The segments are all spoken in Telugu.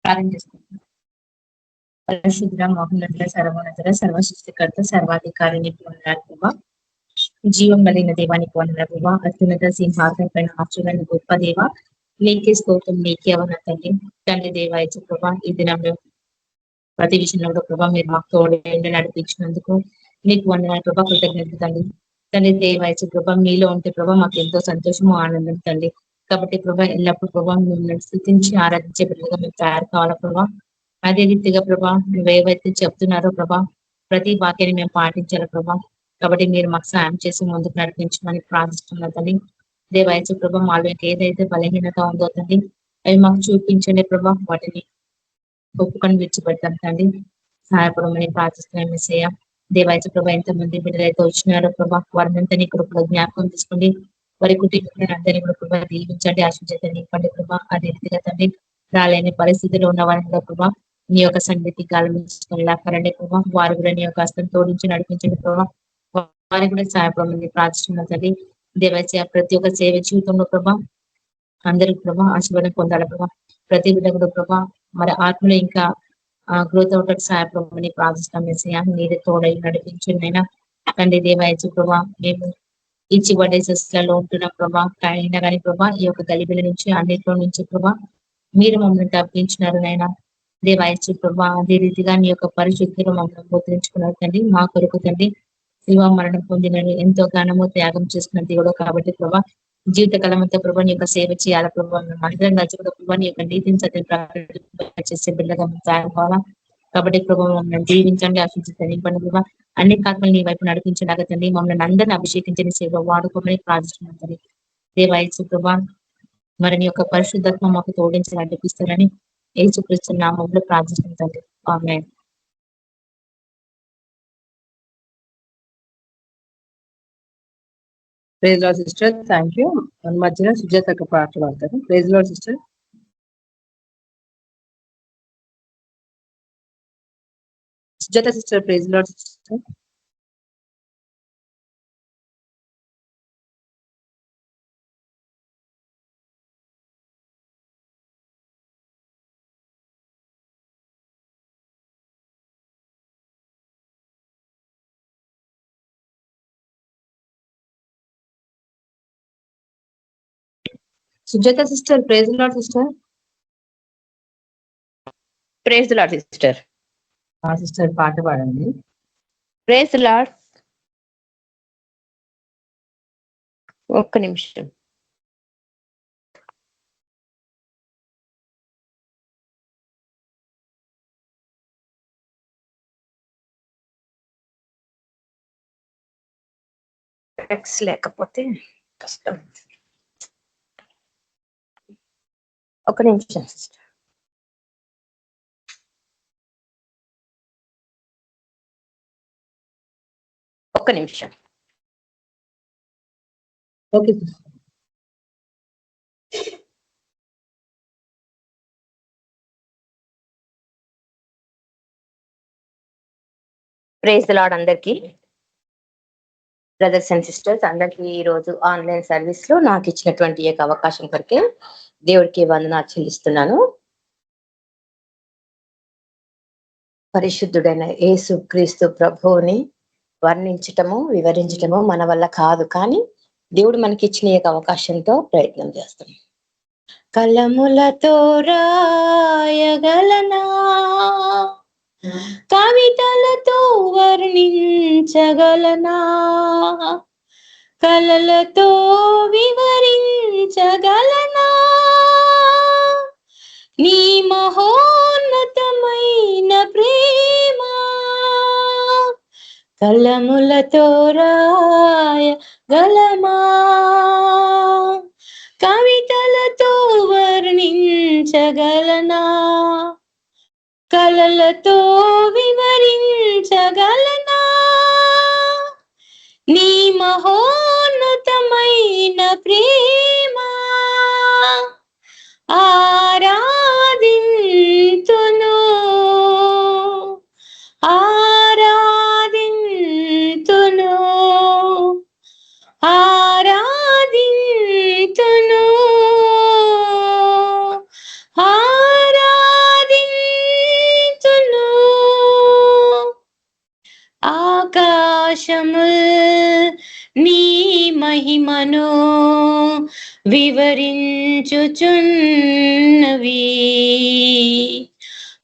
ప్రార్థన చేసుకుంటున్నాం. పరిశుద్ర మోహనతుల సర్వోన్నతుల సర్వసృష్టికర్త సర్వాధికారిని ప్రభా, జీవం కలిగిన దేవానికి వందన ప్రభా, అత్యున్నత సింహాసనం పైన ఆశ్చర్యాన్ని గొప్ప దేవ, నీకే స్తోత్రం, నీకే అవన తండ్రి. తండ్రి దేవాయచు ప్రభా, ఈ దినంలో ప్రతి విషయంలో కూడా ప్రభా మీరు మాకు తోడు నడిపించినందుకు నీకు వందనాలు ప్రభా, కృతజ్ఞత తండ్రి. తండ్రి దేవాయచు ప్రభా, మీలో ఉంటే ప్రభా మాకు ఎంతో సంతోషము ఆనందం తండ్రి. కాబట్టి ప్రభా ఎల్లప్పుడు ప్రభా మిమ్మల్ని స్థుతించి ఆరాధించే బిడ్డగా మేము తయారు కావాలా ప్రభా. అదే రీతిగా ప్రభా నువ్వేవైతే చెప్తున్నారో ప్రభా ప్రతి వాక్యాన్ని మేము పాటించాలి ప్రభా. కాబట్టి మీరు మాకు సాయం చేసి ముందుకు నడిపించమని ప్రార్థిస్తున్నా తండ్రి. దేవాయచు ప్రభా మాలో ఏదైతే బలహీనత ఉందో తండ్రి అవి మాకు చూపించండి ప్రభా, వాటిని ఒప్పుకొని విడిచిపెడతాం తండ్రి. సహాయపడమని ప్రార్థిస్తున్నాం మెస్సయ్య. దేవాయచు ప్రభా ఎంతమంది బిడ్డలైతే వచ్చినారో ప్రభా వారినంతని కృపలో జ్ఞాపకం తీసుకోండి. వారి కుటుంబాన్ని అందరినీ కూడా ప్రభా దీవించండి, ఆశించండి ఇవ్వండి ప్రభా. అదే రీతిగా తండ్రి రాలేని పరిస్థితిలో ఉన్న వారిని కూడా ప్రభా నీ యొక్క సన్నిధి కాలండి ప్రభా. వారు కూడా నీ యొక్క హస్తం తోడించి నడిపించండి ప్రభా. వారికి కూడా సహాయపడమని ప్రార్థిస్తున్నా తండ్రి. దేవాచయ ప్రతి ఒక్క సేవ జీవితంలో ప్రభా అందరికి ప్రభా ఆశీర్వాదం పొందాలి ప్రభా. ప్రతి బిడ్డ కూడా ప్రభా మరి ఆత్మలో ఇంకా గ్రోత్ అవడానికి సహాయపడమని ప్రార్థిస్తాం మెస్సయ్య. నీరే తోడై నడిపించండి అయినా తండ్రి. దేవాయచు ప్రభా మేము ఈ చివరి డేసెస్లలో ఉంటున్న ప్రభా అయినా కానీ ప్రభా ఈ యొక్క గలిబిల నుంచి అన్నిట్లో నుంచి ప్రభా మీరు మమ్మల్ని తప్పించినారు నైనా. దేవాయచు ప్రభా అదే రీతిగా నీ యొక్క పరిశుద్ధిలో మమ్మల్ని ముద్రించుకున్నారు తండ్రి. మా కొరకు తండ్రి శివ మరణం పొందినని ఎంతో ఘనము త్యాగం చేసుకున్న దేవుడు కాబట్టి ప్రభా జీవితకాలం అంతా ప్రభా నీ యొక్క సేవ చేయాల ప్రభావ అందరం కలిసి కూడా ప్రభా నీ యొక్క నీతిని సత్యం చేసే బిడ్డగా తయారు కావాలా. కాబట్టి ప్రభావ మమ్మల్ని జీవించండి, ఆశించండి ప్రభావ అన్ని ఆత్మలు నీ వైపు నడిపించడానికి తండ్రి. మమ్మల్ని అందరినీ అభిషేకించని సేవ వాడుకోమని ప్రార్థిస్తున్నాం తండ్రి. దేవాయచు ప్రభా మరి నీ యొక్క పరిశుద్ధత్వం మాకు తోడించి నడిపిస్తారని యేసుక్రీస్తు నామములో ప్రార్థిస్తున్నాం తండ్రి. ఆమేన్. Praise Lord sister, thank you. మన మధ్యన సుజాత పాట పాడతారు. Praise Lord sister. Sujatha sister, praise Lord sister. Sujatha sister, praise Lord sister. Praise Lord sister. Sister పాట పాడండి. Praise Lord. ఒక్క నిమిషం. ఎక్స్ లేకపోతే కష్టం. ఒక నిమిషం సిస్టర్. ఒక్క నిమిషం. ఓకే. ప్రైజ్ ది లార్డ్ అందరికీ. బ్రదర్స్ అండ్ సిస్టర్స్ అందరికీ ఈ రోజు ఆన్లైన్ సర్వీస్ లో నాకు ఇచ్చినటువంటి ఈ అవకాశం కొరకే దేవుడికి వందనాలు చెల్లిస్తున్నాను. పరిశుద్ధుడైన యేసు క్రీస్తు ప్రభువుని వర్ణించటము వివరించటము మన వల్ల కాదు, కానీ దేవుడు మనకి ఇచ్చిన ఈ అవకాశంతో ప్రయత్నం చేస్తాం. కలములతో రాయగలనా, కవితలతో వర్ణించగలనా, కలలతో వివరించగలనా నీ మహోన్నతమైన ప్రేమ. కలములతో రాయగలమా, కవితలతో వర్ణించగలనా, కలలతో వివరించగలనా నీ మహోన్నతమైన ప్రేమ. ఆరాధింతును ఆరాధింతును ఆరాధింతును ఆరాధింతును నీ మహిమను వివరించుచున్నవి.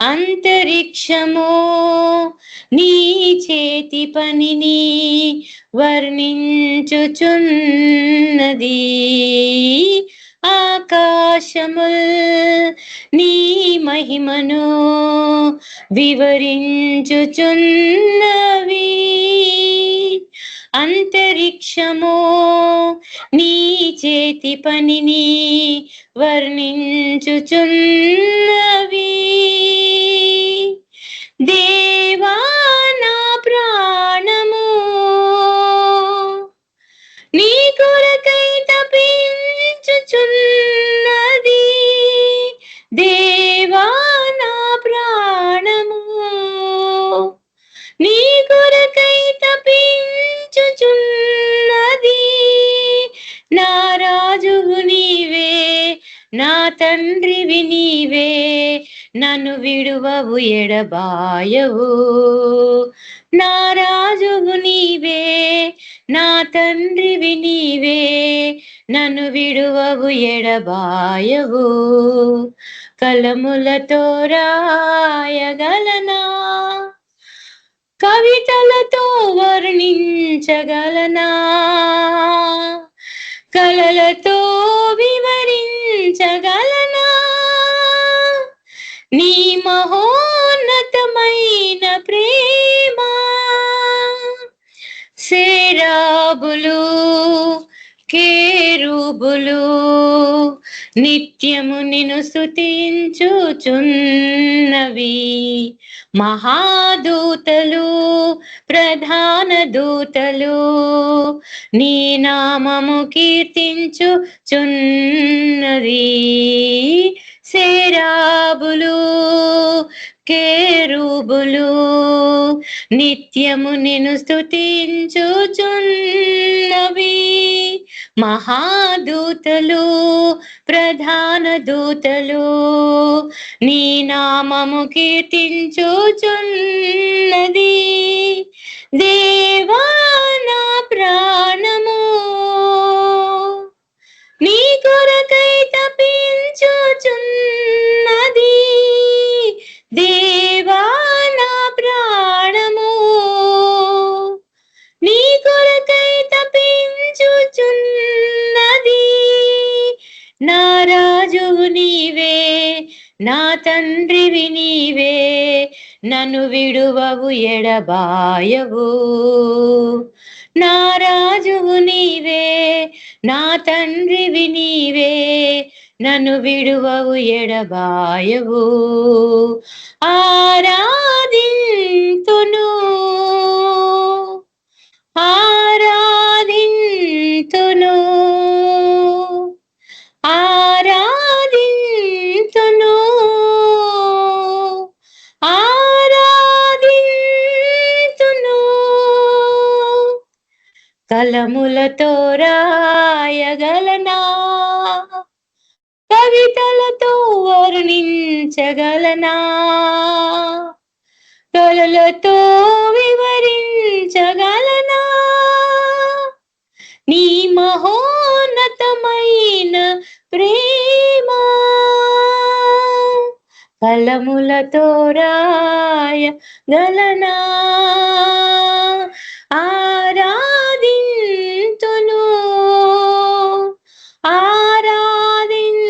అంతరిక్షము నీ చేతి పనిని వర్ణించుచున్నది. ఆకాశముల్ నీ మహిమను వివరించుచున్నవి. అంతరిక్షము నీ చేతి పనిని వర్ణించుచున్నవి. దేవా నా ప్రాణము నీ కొరకై తపించుచున్నది. దేవా నా ప్రాణము నీ కొరకై తపించుచున్నది. నా రాజువు నీవే, నా తండ్రివి నీవే, నన్ను విడువవు ఎడబాయవు. నా రాజువు నీవే, నా తండ్రివి నీవే, నన్ను విడువవు ఎడబాయవు. కలములతో రాయగలనా, కవితలతో వర్ణించగలనా, కలలతో వివరించగలనా నీ మహోన్నతమైన ప్రేమ. సేరాబులు కేరుబులు నిత్యము నిన్ను స్తుతించుచున్నవి. మహాదూతలు ప్రధాన దూతలు నీ నామము కీర్తించుచున్నది. సేరాబులు కేరుబులు నిత్యము నిన్ను స్తుతించుచున్నవి. మహాదూతలు ప్రధాన దూతలు నీ నామము కీర్తించుచున్నది. దేవా నా ప్రాణము నీ కొరకై తపించుచున్నది. దేవా నా ప్రాణము నీ కొరకై తపించుచున్నది. నా రాజువు నీవే, నా తండ్రివి నీవే, నన్ను విడువవు ఎడబాయవు. నా రాజువు నీవే, నా తండ్రివి నీవే, నన్ను విడువవు ఎడబాయవు. ఆరాధింతును ఆరాధింతును ఆరాధింతును ఆరాధింతును. కలములతో రాయగలనా, కవితలతో వర్ణించగలనా, కలలతో వివరించగలనా నీ మహోన్నతమైన ప్రేమ. కలములతో రాయగలనా, ఆరాధింతును ఆరాధింతును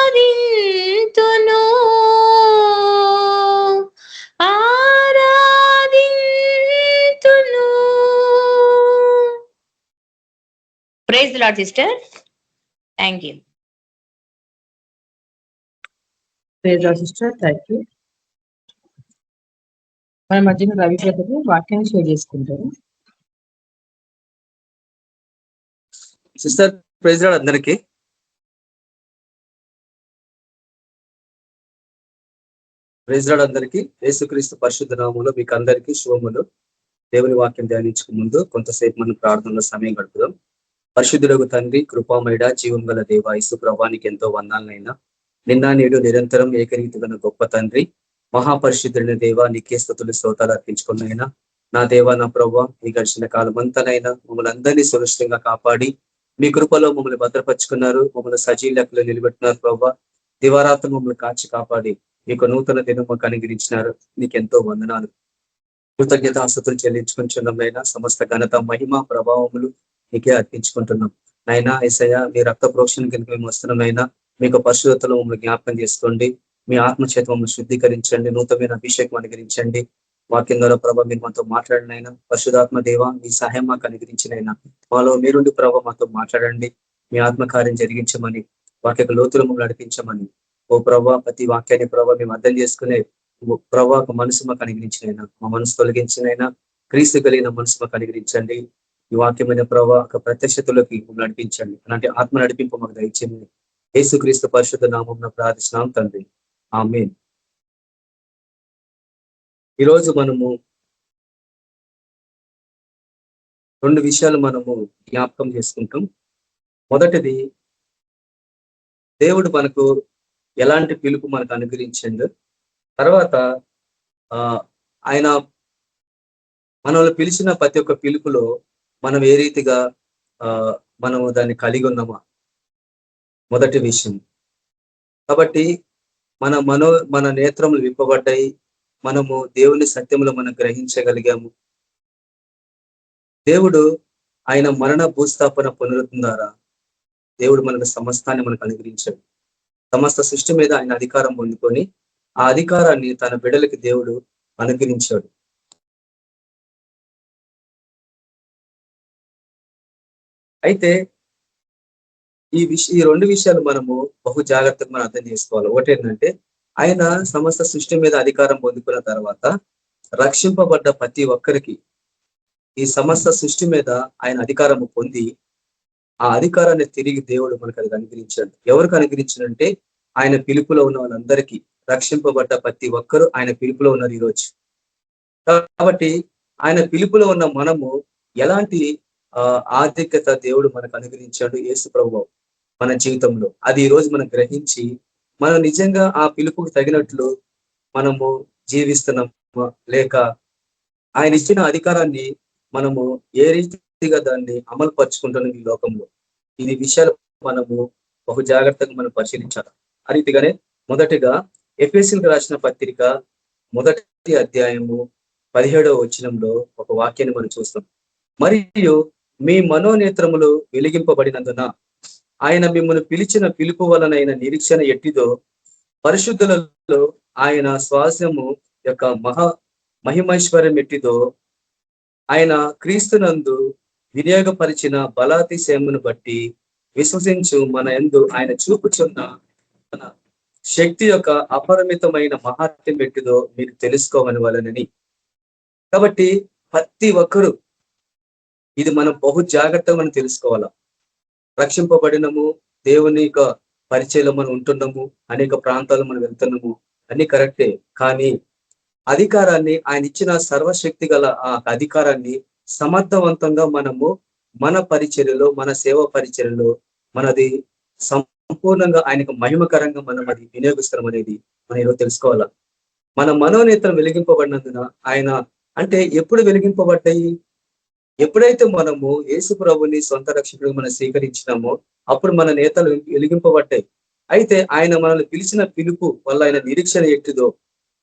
ఆరాధింతును ఆరాధింతును. Praise the Lord sister. Thank you. Praise Lord sister, thank you. మన మధ్యన రవి బ్రదర్ వాక్యాన్ని షేర్ చేసుకుంటారు. సిస్టర్ ప్రైజ్ లార్డ్ అందరికీ. ప్రైజ్ లార్డ్ అందరికీ. యేసుక్రీస్తు పరిశుద్ధ నామములో మీకు అందరికీ శుభములు. దేవుని వాక్యం ధ్యానించక ముందు కొంతసేపు మనం ప్రార్థనలో సమయం గడుపుదాం. పరిశుద్ధులకు తండ్రి, కృపామయుడ, జీవం గల దేవ యేసు ప్రభువానికి ఎంతో వందనాలనైనా. నిన్న నేడు నిరంతరం ఏకరీతిగా గొప్ప తండ్రి, మహాపరిశుద్ధుడైన దేవా నీకే స్తుతులు స్తోత్రాలు అర్పించుకున్నైనా నా దేవా నా ప్రభావ ఈ గడిచిన కాలం అంతనైనా మమ్మల్ని అందరినీ సురక్షితంగా కాపాడి మీ కృపలో మమ్మల్ని భద్రపరుచుకున్నారు, మమ్మల్ని సజీవ లెక్కలో నిలబెట్టినారు ప్రభావ. దివారాత్రులు మమ్మల్ని కాచి కాపాడి మీకు నూతన దినం మాకు అనుగ్రహించినారు. నీకెంతో వందనాలు, కృతజ్ఞత ఆస్తుతులు చెల్లించుకుంటున్నాం. సమస్త ఘనత మహిమ ప్రభావములు నీకే అర్పించుకుంటున్నాం. నైనా యేసయ్య మీ రక్త ప్రోక్షణ కింద మేము వస్తున్నామైనా మీకు పరిశుద్ధతలో మమ్మల్ని జ్ఞాపకం చేసుకోండి. మీ ఆత్మచేత మమ్మల్ని శుద్ధీకరించండి, నూతనమైన అభిషేకం అనుగ్రహించండి. వాక్యం ద్వారా ప్రభావ మీరు మాతో మాట్లాడినైనా పరిశుధాత్మ దేవ మీ సహాయం మాకు అనుగ్రహించినైనా మాలో మీరుండి ప్రభావ మాతో మాట్లాడండి. మీ ఆత్మకార్యం జరిగించమని, వాక్య లోతులు మమ్మల్ని నడిపించమని ఓ ప్రభావ ప్రతి వాక్యాన్ని ప్రభావ మేము అర్థం చేసుకునే ప్రభావ ఒక మనసు మాకు అనుగ్రహించినైనా, మా మనసు తొలగించినైనా క్రీస్తు కలిగిన మనసు మాకు అనుగ్రహించండి. ఈ వాక్యమైన ప్రభావ ఒక ప్రత్యక్షతలోకి మమ్మల్ని నడిపించండి. అలాంటి ఆత్మ నడిపింపు మాకు దయచేయండి. యేసుక్రీస్తు పరిశుద్ధ నామం ప్రార్థిస్తున్నాం తండ్రి, ఆమేన్. ఈరోజు మనము 2 విషయాలు మనము జ్ఞాపకం చేసుకుంటాం. మొదటిది, దేవుడు మనకు ఎలాంటి పిలుపు మనకు అనుగ్రహించిండు. తర్వాత ఆయన మనల్ని పిలిచిన ప్రతి ఒక్క పిలుపులో మనం ఏ రీతిగా మనము దాన్ని కలిగి ఉన్నామా, మొదటి విషయం. కాబట్టి మన నేత్రములు విప్పబడ్డాయి, మనము దేవుని సత్యములో మనం గ్రహించగలిగాము. దేవుడు ఆయన మరణ భూస్థాపన పునరుద్ధరణ ద్వారా దేవుడు మనకు సమస్తాన్ని మనకు అనుగ్రహించాడు. సమస్త సృష్టి మీద ఆయన అధికారం పొందుకొని ఆ అధికారాన్ని తన బిడ్డలకి దేవుడు అనుగ్రహించాడు. అయితే ఈ 2 విషయాలు మనము బహు జాగ్రత్తగా మనం అర్థం చేసుకోవాలి. ఒకటి ఏంటంటే, ఆయన సమస్త సృష్టి మీద అధికారం పొందుకున్న తర్వాత రక్షింపబడ్డ ప్రతి ఒక్కరికి ఈ సమస్త సృష్టి మీద ఆయన అధికారం పొంది ఆ అధికారాన్ని తిరిగి దేవుడు మనకు అది అనుగ్రహించాడు. ఎవరికి అనుగ్రహించాడంటే ఆయన పిలుపులో ఉన్న వాళ్ళందరికీ, రక్షింపబడ్డ ప్రతి ఒక్కరు ఆయన పిలుపులో ఉన్నారు ఈరోజు. కాబట్టి ఆయన పిలుపులో ఉన్న మనము ఎలాంటి ఆధిక్యత దేవుడు మనకు అనుగ్రహించాడు యేసు ప్రభువు మన జీవితంలో, అది ఈ రోజు మనం గ్రహించి మనం నిజంగా ఆ పిలుపుకు తగినట్లు మనము జీవిస్తున్నాము, లేక ఆయన ఇచ్చిన అధికారాన్ని మనము ఏ రీతిగా దాన్ని అమలు పరుచుకుంటున్నాం ఈ లోకంలో. ఇది విషయాలు మనము బహు జాగ్రత్తగా మనం పరిశీలించాలి. ఆ రీతిగానే మొదటిగా ఎఫెసీయులకు రాసిన పత్రిక 1వ అధ్యాయము 17వ వచనంలో ఒక వాక్యాన్ని మనం చూస్తాం. మరియు మీ మనోనేత్రములు వెలిగింపబడినందున ఆయన మిమ్మల్ని పిలిచిన పిలుపు వలనైన నిరీక్షణ ఎట్టిదో, పరిశుద్ధులలో ఆయన స్వాస్యము యొక్క మహిమైశ్వర్యం ఎట్టిదో, ఆయన క్రీస్తునందు వినియోగపరిచిన బలాతిశయమును బట్టి విశ్వసించు మన యందు ఆయన చూపుచున్న మన శక్తి యొక్క అపరిమితమైన మహాత్మ్యం ఎట్టిదో మీరు తెలుసుకోమని వలనని. కాబట్టి ప్రతి ఒక్కరు ఇది మనం బహు జాగ్రత్తగా మనం తెలుసుకోవాలా. రక్షింపబడినము, దేవుని యొక్క పరిచయంలో మనం ఉంటున్నాము, అనేక ప్రాంతాలు మనం వెళ్తున్నాము, అన్ని కరెక్టే. కానీ అధికారాన్ని ఆయన ఇచ్చిన సర్వశక్తి గల ఆ అధికారాన్ని సమర్థవంతంగా మనము మన పరిచర్యలో, మన సేవ పరిచర్యలో మనది సంపూర్ణంగా ఆయనకు మహిమకరంగా మనం అది వినియోగిస్తాం అనేది మనం ఈరోజు తెలుసుకోవాలా. మన మనోనేత్రం వెలిగింపబడినందున ఆయన అంటే ఎప్పుడు వెలిగింపబడ్డాయి? ఎప్పుడైతే మనము యేసు ప్రభుని సొంత రక్షకుడు మనం స్వీకరించినామో అప్పుడు మన నేతలు వెలిగింపబడ్డాయి. అయితే ఆయన మనల్ని పిలిచిన పిలుపు వల్ల ఆయన నిరీక్షణ ఎట్టిదో,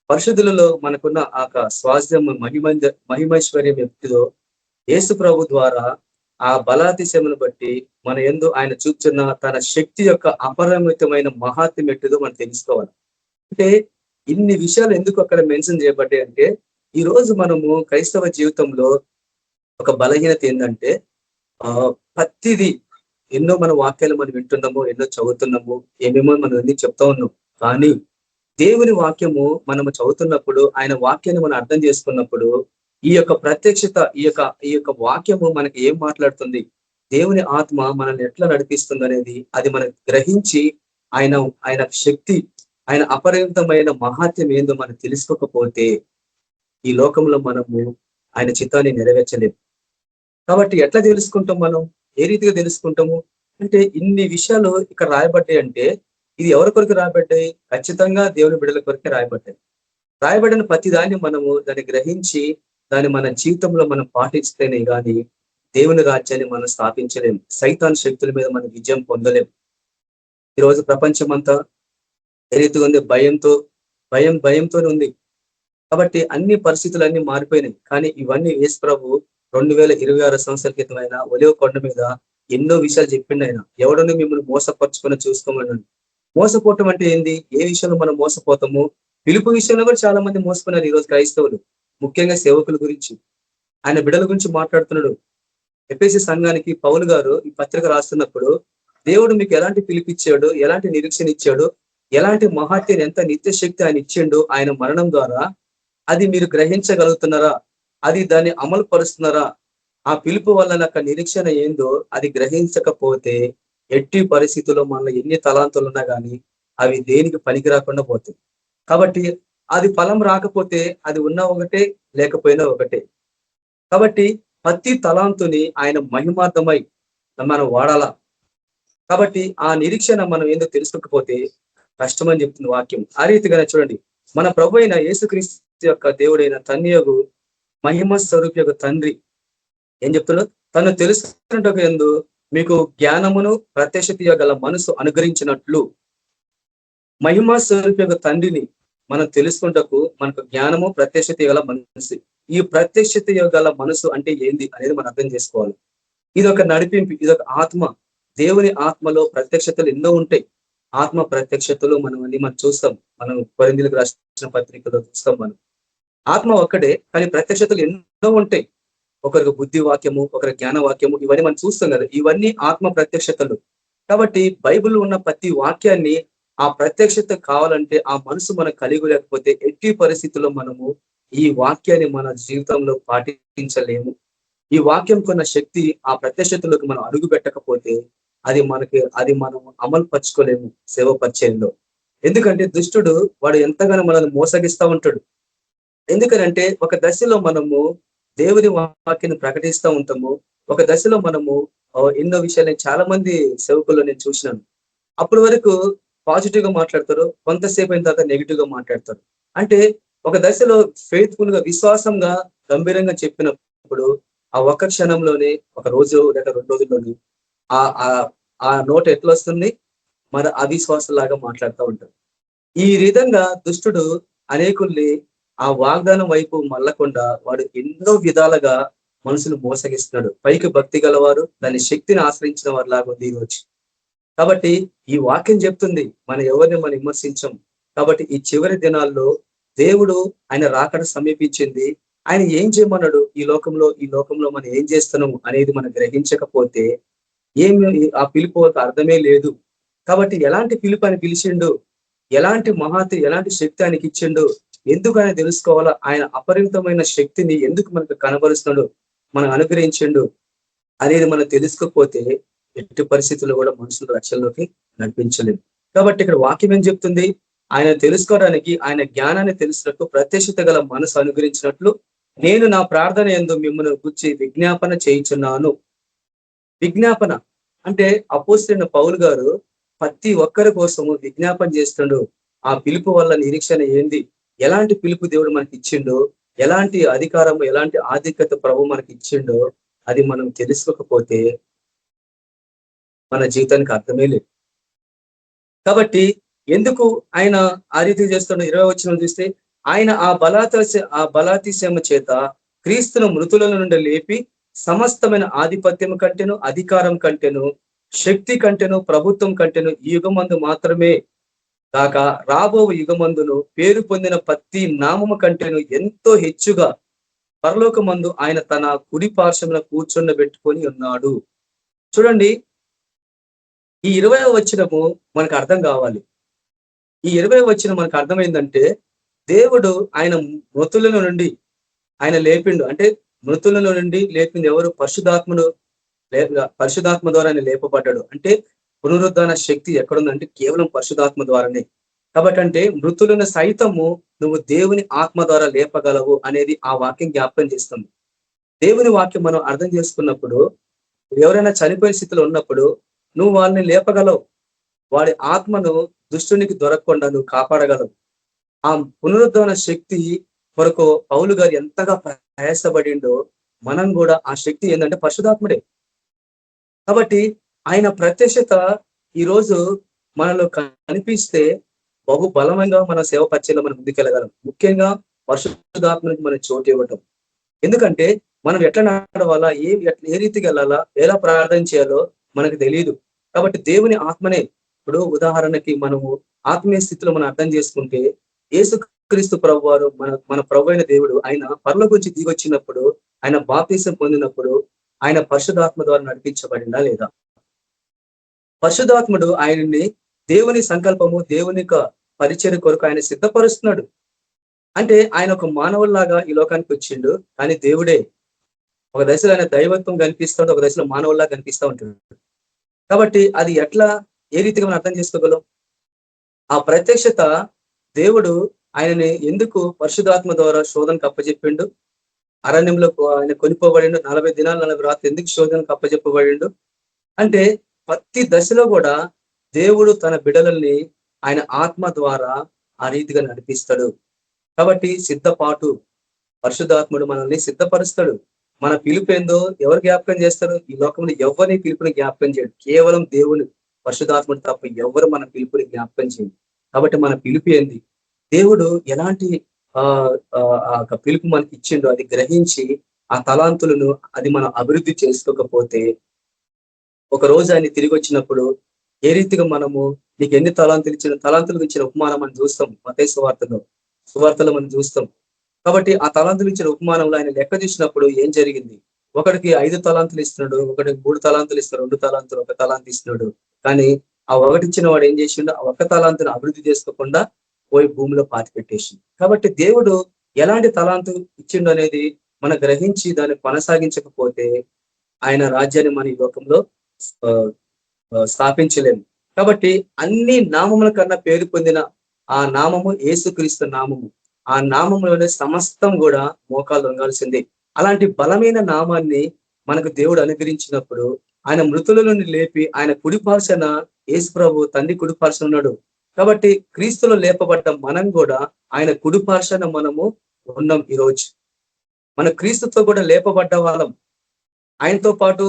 పరిశుద్ధులలో మనకున్న ఆ స్వాస్థ్యం మహిమైశ్వర్యం ఎట్టిదో, యేసు ప్రభు ద్వారా ఆ బలాతిశయమును బట్టి మన యందు ఆయన చూపుతున్న తన శక్తి యొక్క అపరిమితమైన మహాత్మ్యం ఎట్టిదో మనం తెలుసుకోవాలి. అంటే ఇన్ని విషయాలు ఎందుకు అక్కడ మెన్షన్ చేయబడ్డాయి అంటే, ఈ రోజు మనము క్రైస్తవ జీవితంలో ఒక బలహీనత ఏంటంటే, ప్రతిదీ ఎన్నో మన వాక్యాలు మనం వింటున్నాము, ఎన్నో చదువుతున్నాము, ఏమేమో మనం అన్ని చెప్తా ఉన్నాం. కానీ దేవుని వాక్యము మనము చదువుతున్నప్పుడు, ఆయన వాక్యాన్ని మనం అర్థం చేసుకున్నప్పుడు, ఈ యొక్క ప్రత్యక్షత, ఈ యొక్క వాక్యము మనకి ఏం మాట్లాడుతుంది, దేవుని ఆత్మ మనల్ని ఎట్లా నడిపిస్తుంది అనేది అది మనం గ్రహించి ఆయన శక్తి, ఆయన అపరిమితమైన మహాత్యం ఏందో మనం తెలుసుకోకపోతే ఈ లోకంలో మనము ఆయన చిత్తాన్ని నెరవేర్చలేము. కాబట్టి ఎట్లా తెలుసుకుంటాం, మనం ఏ రీతిగా తెలుసుకుంటాము అంటే, ఇన్ని విషయాలు ఇక్కడ రాయబడ్డాయి అంటే ఇది ఎవరి కొరకు రాయబడ్డాయి? ఖచ్చితంగా దేవుని బిడ్డల కొరకే రాయబడ్డాయి. రాయబడిన ప్రతి దాన్ని మనము దాన్ని గ్రహించి దాన్ని మన జీవితంలో మనం పాటిస్తేనే గాని దేవుని రాజ్యాన్ని మనం స్థాపించలేము. సైతాన్ శక్తుల మీద మనం విజయం పొందలేము. ఈరోజు ప్రపంచం అంతా ఏ రీతిగా ఉంది? భయంతోనే ఉంది. కాబట్టి అన్ని పరిస్థితులన్నీ మారిపోయినాయి. కానీ ఇవన్నీ యేసు ప్రభు 2026 సంవత్సరాల క్రితం ఆయన ఒలివ కొండ మీద ఎన్నో విషయాలు చెప్పిండు. ఆయన ఎవడను మిమ్మల్ని మోసపరుచుకొని చూసుకోమన్నాడు. మోసపోవటం అంటే ఏంది? ఏ విషయంలో మనం మోసపోతాము? పిలుపు విషయంలో కూడా చాలా మంది మోసపోయినారు ఈరోజు క్రైస్తవులు, ముఖ్యంగా సేవకుల గురించి. ఆయన బిడ్డల గురించి మాట్లాడుతున్నాడు. ఎఫెసీ సంఘానికి పౌలు గారు ఈ పత్రిక రాస్తున్నప్పుడు దేవుడు మీకు ఎలాంటి పిలిపిచ్చాడు, ఎలాంటి నిరీక్షణ ఇచ్చాడు, ఎలాంటి మహాత్యం, ఎంత నిత్య శక్తి ఆయన ఇచ్చిండు ఆయన మరణం ద్వారా, అది మీరు గ్రహించగలుగుతున్నారా? అది దాన్ని అమలు పరుస్తున్నారా? ఆ పిలుపు వల్ల నాకు నిరీక్షణ ఏందో అది గ్రహించకపోతే ఎట్టి పరిస్థితుల్లో మనలో ఎన్ని తలాంతులు ఉన్నా కానీ అవి దేనికి పనికి రాకుండా పోతాయి. కాబట్టి అది ఫలం రాకపోతే అది ఉన్న ఒకటే, లేకపోయినా ఒకటే. కాబట్టి ప్రతి తలాంతుని ఆయన మహిమార్థమై మనం వాడాలా. కాబట్టి ఆ నిరీక్షణ మనం ఏందో తెలుసుకోకపోతే కష్టమని చెప్తుంది వాక్యం. ఆ రీతిగానే చూడండి, మన ప్రభు అయిన యేసుక్రీస్తు యొక్క దేవుడైన తండ్రియగు మహిమ స్వరూప యొక్క తండ్రి ఏం చెప్తున్నాడు? తను తెలుసుకున్నట్టు ఎందు మీకు జ్ఞానమును ప్రత్యక్షత గల మనసు అనుగ్రహించినట్లు. మహిమ స్వరూప యొక్క తండ్రిని మనం తెలుసుకుంటకు మనకు జ్ఞానము ప్రత్యక్షత గల మనసు. ఈ ప్రత్యక్షత గల మనసు అంటే ఏంది అనేది మనం అర్థం చేసుకోవాలి. ఇదొక నడిపింపు, ఇదొక ఆత్మ. దేవుని ఆత్మలో ప్రత్యక్షతలు ఎన్నో ఉంటాయి. ఆత్మ ప్రత్యక్షతలు మనం చూస్తాం. మనం కొరింథీయులకు రాసిన పత్రికలో చూస్తాం. మనం ఆత్మ ఒక్కడే, కానీ ప్రత్యక్షతలు ఎన్నో ఉంటాయి. ఒకరికి బుద్ధి వాక్యము, ఒకరి జ్ఞాన వాక్యము, ఇవన్నీ మనం చూస్తాం కదా. ఇవన్నీ ఆత్మ ప్రత్యక్షతలు. కాబట్టి బైబిల్లో ఉన్న ప్రతి వాక్యాన్ని ఆ ప్రత్యక్షత కావాలంటే ఆ మనసు మనకు కలిగి లేకపోతే ఎట్టి పరిస్థితుల్లో మనము ఈ వాక్యాన్ని మన జీవితంలో పాటించలేము. ఈ వాక్యం కొన్న శక్తి ఆ ప్రత్యక్షతలోకి మనం అడుగు పెట్టకపోతే అది మనం అమలు పరచుకోలేము సేవ పరిచయంలో. ఎందుకంటే దుష్టుడు వాడు ఎంతగానో మనల్ని మోసగిస్తా ఉంటాడు. ఎందుకనంటే ఒక దశలో మనము దేవుని వాక్యాన్ని ప్రకటిస్తూ ఉంటాము. ఒక దశలో మనము ఎన్నో విషయాలు చాలా మంది సేవకుల్లో నేను చూసినాను. అప్పటి వరకు పాజిటివ్ గా మాట్లాడతారు, కొంతసేపు అయిన తర్వాత నెగిటివ్ గా మాట్లాడతారు. అంటే ఒక దశలో ఫెయిత్ఫుల్ గా విశ్వాసంగా గంభీరంగా చెప్పినప్పుడు ఆ ఒక్క క్షణంలోనే, ఒక రోజు లేక 2 రోజుల్లోనే ఆ నోట్ ఎట్లా వస్తుంది? మరి అవిశ్వాసంలాగా మాట్లాడుతూ ఉంటారు. ఈ విధంగా దుష్టుడు అనేకుల్ని ఆ వాగ్దానం వైపు మళ్ళకుండా వాడు ఎన్నో విధాలుగా మనుషులు మోసగిస్తున్నాడు. పైకి భక్తి గలవారు దాని శక్తిని ఆశ్రయించిన వారు లాగా ఉంది ఈరోజు. కాబట్టి ఈ వాక్యం చెప్తుంది మనం ఎవరిని మనం విమర్శించం. కాబట్టి ఈ చివరి దినాల్లో దేవుడు ఆయన రాకడ సమీపించింది. ఆయన ఏం చేయమన్నాడు? ఈ లోకంలో మనం ఏం చేస్తున్నాము అనేది మనం గ్రహించకపోతే ఆ పిలుపు అర్థమే లేదు. కాబట్టి ఎలాంటి పిలుపు అని పిలిచిండు, ఎలాంటి ఎలాంటి శక్తి ఆయనకి ఇచ్చిండు, ఎందుకు ఆయన తెలుసుకోవాలా? ఆయన అపరిమితమైన శక్తిని ఎందుకు మనకు కనబరుస్తున్నాడు, మనం అనుగ్రహించిండు అనేది మనం తెలుసుకోకపోతే ఎట్టి పరిస్థితుల్లో కూడా మనుషులు రక్షణలోకి నడిపించలేము. కాబట్టి ఇక్కడ వాక్యం ఏం చెప్తుంది? ఆయన తెలుసుకోవడానికి, ఆయన జ్ఞానాన్ని తెలుసున్నట్టు ప్రత్యక్షత గల మనసు అనుగ్రహించినట్లు నేను నా ప్రార్థన యందు మిమ్మల్ని గురించి విజ్ఞాపన చేయించున్నాను. విజ్ఞాపన అంటే అపోస్తలుడైన పౌలు గారు ప్రతి ఒక్కరి కోసము విజ్ఞాపన చేస్తున్నాడు. ఆ పిలుపు వల్ల నిరీక్షణ ఏంది, ఎలాంటి పిలుపు దేవుడు మనకి ఇచ్చిండో, ఎలాంటి అధికారము, ఎలాంటి ఆధిక్యత ప్రభు మనకి ఇచ్చిండో అది మనం తెలుసుకోకపోతే మన జీవితానికి అర్థమే లేదు. కాబట్టి ఎందుకు ఆయన ఆ రీతి చేస్తున్న 20వ వచనం చూస్తే, ఆయన ఆ బలాతిశయము చేత క్రీస్తును మృతుల నుండి లేపి సమస్తమైన ఆధిపత్యం కంటేను, అధికారం కంటేను, శక్తి కంటేను, ప్రభుత్వం కంటేను ఈ యుగమందు మాత్రమే కాక రాబో యుగమందును పేరు పొందిన ప్రతి నామము కంటేను ఎంతో హెచ్చుగా పరలోకమందు ఆయన తన కుడి పార్శ్వమున కూర్చుండబెట్టుకొని ఉన్నాడు. చూడండి, ఈ 20వ వచనము మనకు అర్థం కావాలి. ఈ 20వ వచనం మనకు అర్థమైందంటే దేవుడు ఆయన మృతుల నుండి ఆయన లేపిండు. అంటే మృతులలో నుండి లేపింది ఎవరు? పరిశుధాత్మ ద్వారా ఆయన లేపబడ్డాడు. అంటే పునరుద్ధాన శక్తి ఎక్కడుందంటే కేవలం పరిశుధాత్మ ద్వారానే. కాబట్టి అంటే మృతులను సైతము నువ్వు దేవుని ఆత్మ ద్వారా లేపగలవు అనేది ఆ వాక్యం జ్ఞాపకం చేస్తుంది. దేవుని వాక్యం మనం అర్థం చేసుకున్నప్పుడు, ఎవరైనా చనిపోయిన స్థితిలో ఉన్నప్పుడు నువ్వు వాళ్ళని లేపగలవు. వాడి ఆత్మను దుష్టునికి దొరకకుండా నువ్వు కాపాడగలవు. ఆ పునరుద్ధరణ శక్తి కొరకు పౌలు గారు ఎంతగా ప్రయాసపడిండో మనం కూడా ఆ శక్తి ఏంటంటే పరిశుద్ధాత్ముడే. కాబట్టి ఆయన ప్రత్యక్షత ఈరోజు మనలో కనిపిస్తే బహు బలమంగా మన సేవ పరిచయంలో మనం ముందుకెళ్ళగలం. ముఖ్యంగా పరిశుద్ధాత్మనికి మనం చోటు ఇవ్వటం. ఎందుకంటే మనం ఎట్లా నడవాలా, ఏ రీతికి వెళ్ళాలా, ఎలా ప్రార్థన చేయాలో మనకు తెలియదు. కాబట్టి దేవుని ఆత్మనే, ఇప్పుడు ఉదాహరణకి మనము ఆత్మీయ స్థితిలో మనం అర్థం చేసుకుంటే యేసుక్రీస్తు ప్రభు వారు మన ప్రభు అయిన దేవుడు ఆయన పరలోకం నుంచి దిగొచ్చినప్పుడు, ఆయన బాప్తిసం పొందినప్పుడు ఆయన పరిశుద్ధాత్మ ద్వారా నడిపించబడిందా లేదా? పరిశుద్ధాత్ముడు ఆయన్ని దేవుని సంకల్పము, దేవుని యొక్క పరిచర్య కొరకు ఆయన సిద్ధపరుస్తున్నాడు. అంటే ఆయన ఒక మానవుల్లాగా ఈ లోకానికి వచ్చిండు, కానీ దేవుడే. ఒక దశలో ఆయన దైవత్వం కనిపిస్తాడు, ఒక దశలో మానవుల్లా కనిపిస్తూ ఉంటాడు. కాబట్టి అది ఎట్లా, ఏ రీతిగా మనం అర్థం చేసుకోగలం? ఆ ప్రత్యక్షత దేవుడు ఆయనని ఎందుకు పరిశుద్ధాత్మ ద్వారా శోధనకు అప్పచెప్పిండు, అరణ్యంలో ఆయన కొనిపోబడిండు, 40 దినాలు 40 రాత్రులు ఎందుకు శోధనకు అప్పచెప్పబడిండు అంటే ప్రతి దశలో కూడా దేవుడు తన బిడలల్ని ఆయన ఆత్మ ద్వారా ఆ రీతిగా నడిపిస్తాడు. కాబట్టి సిద్ధపాటు, పరిశుద్ధాత్ముడు మనల్ని సిద్ధపరుస్తాడు. మన పిలుపు ఏందో ఎవరు జ్ఞాపకం చేస్తారు? ఈ లోకంలో ఎవరిని పిలుపుని జ్ఞాపకం చేయడు. కేవలం దేవుని పరిశుద్ధాత్ముడు తప్ప ఎవరు మన పిలుపుని జ్ఞాపకం చేయడు. కాబట్టి మన పిలుపు ఏంది, దేవుడు ఎలాంటి ఆ పిలుపు మనకి ఇచ్చిండో అది గ్రహించి ఆ తలాంతులను అది మనం అభివృద్ధి చేసుకోకపోతే ఒక రోజు ఆయన తిరిగి వచ్చినప్పుడు ఏ రీతిగా మనము నీకు ఎన్ని తలాంతులకు ఇచ్చిన ఉపమానం మనం చూస్తాం. మత్తయి సువార్తలో మనం చూస్తాం. కాబట్టి ఆ తలాంతులు ఇచ్చిన ఉపమానంలో ఆయన లెక్క చూసినప్పుడు ఏం జరిగింది? ఒకడికి 5 తలాంతులు ఇస్తున్నాడు, ఒకడికి 3 తలాంతులు ఇస్తున్నాడు, 2 తలాంతులు, 1 తలాంతు ఇస్తున్నాడు. కానీ ఆ ఒకటి ఇచ్చిన వాడు ఏం చేసిండు? ఆ 1 తలాంతును అభివృద్ధి చేసుకోకుండా పోయి భూమిలో పాతి పెట్టేసిండు. కాబట్టి దేవుడు ఎలాంటి తలాంతు ఇచ్చిండు అనేది మనం గ్రహించి దాన్ని కొనసాగించకపోతే ఆయన రాజ్యాన్ని మన ఈ లోకంలో స్థాపించలేము. కాబట్టి అన్ని నామముల కన్నా పేరు పొందిన ఆ నామము యేసుక్రీస్తు నామము. ఆ నామంలోనే సమస్తం కూడా మోకాలు వంగాల్సిందే. అలాంటి బలమైన నామాన్ని మనకు దేవుడు అనుగ్రహించినప్పుడు ఆయన మృతుల నుండి లేపి ఆయన కుడిపార్శ్వన యేసు ప్రభు తండ్రి కుడిపార్శ్వన ఉన్నాడు. కాబట్టి క్రీస్తులో లేపబడ్డ మనం కూడా ఆయన కుడిపార్శ్వన మనము ఉన్నాం. ఈరోజు మన క్రీస్తుతో కూడా లేపబడ్డ వాళ్ళం, ఆయనతో పాటు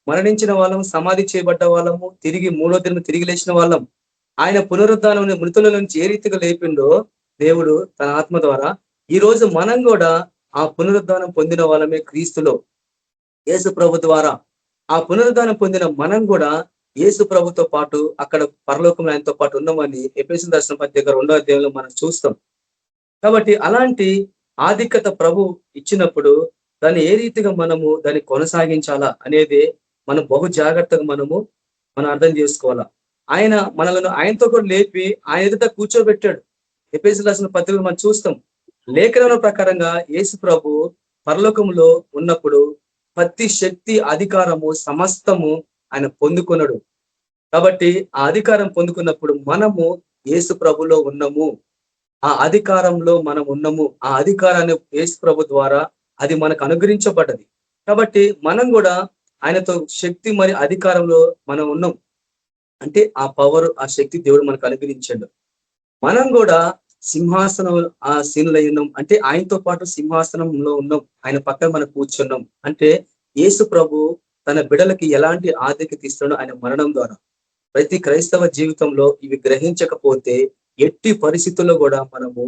మరణించిన వాళ్ళం, సమాధి చేయబడ్డ వాళ్ళము, తిరిగి 3వ దినం తిరిగి లేచిన వాళ్ళం. ఆయన పునరుద్ధానం మృతుల నుంచి ఏ రీతిగా లేపిండో దేవుడు తన ఆత్మ ద్వారా ఈ రోజు మనం కూడా ఆ పునరుద్ధానం పొందిన వాళ్ళమే క్రీస్తులో, యేసు ప్రభు ద్వారా. ఆ పునరుద్ధానం పొందిన మనం కూడా యేసు ప్రభుతో పాటు అక్కడ పరలోకంలో ఆయనతో పాటు ఉన్నామని ఎఫెసీయుల దర్శన పత్రిక 2వ అధ్యాయంలో మనం చూస్తాం. కాబట్టి అలాంటి ఆధిక్యత ప్రభు ఇచ్చినప్పుడు దాన్ని ఏ రీతిగా మనము దాన్ని కొనసాగించాలా అనేది మనం బహు జాగ్రత్తగా మనం అర్థం చేసుకోవాలా. ఆయన మనలను ఆయనతో కూడా లేపి ఆయన ఎదుట కూర్చోబెట్టాడు. ఎఫెసీయుల రాసిన పత్రికలు మనం చూస్తాం. లేఖనం ప్రకారంగా యేసు ప్రభు పరలోకంలో ఉన్నప్పుడు ప్రతి శక్తి, అధికారము, సమస్తము ఆయన పొందుకున్నాడు. కాబట్టి ఆ అధికారం పొందుకున్నప్పుడు మనము యేసు ప్రభులో ఉన్నాము, ఆ అధికారంలో మనం ఉన్నాము. ఆ అధికారాన్ని యేసు ప్రభు ద్వారా అది మనకు అనుగ్రహించబడ్డది. కాబట్టి మనం కూడా ఆయనతో శక్తి మరి అధికారంలో మనం ఉన్నాం. అంటే ఆ పవర్, ఆ శక్తి దేవుడు మనకు అనుగ్రహించాడు. మనం కూడా సింహాసనం ఆ సీనులై ఉన్నాం. అంటే ఆయనతో పాటు సింహాసనంలో ఉన్నాం, ఆయన పక్కన మనం కూర్చున్నాం. అంటే యేసు ప్రభు తన బిడలకి ఎలాంటి ఆధిక్యత ఇస్తాడో ఆయన మరణం ద్వారా. ప్రతి క్రైస్తవ జీవితంలో ఇవి గ్రహించకపోతే ఎట్టి పరిస్థితుల్లో కూడా మనము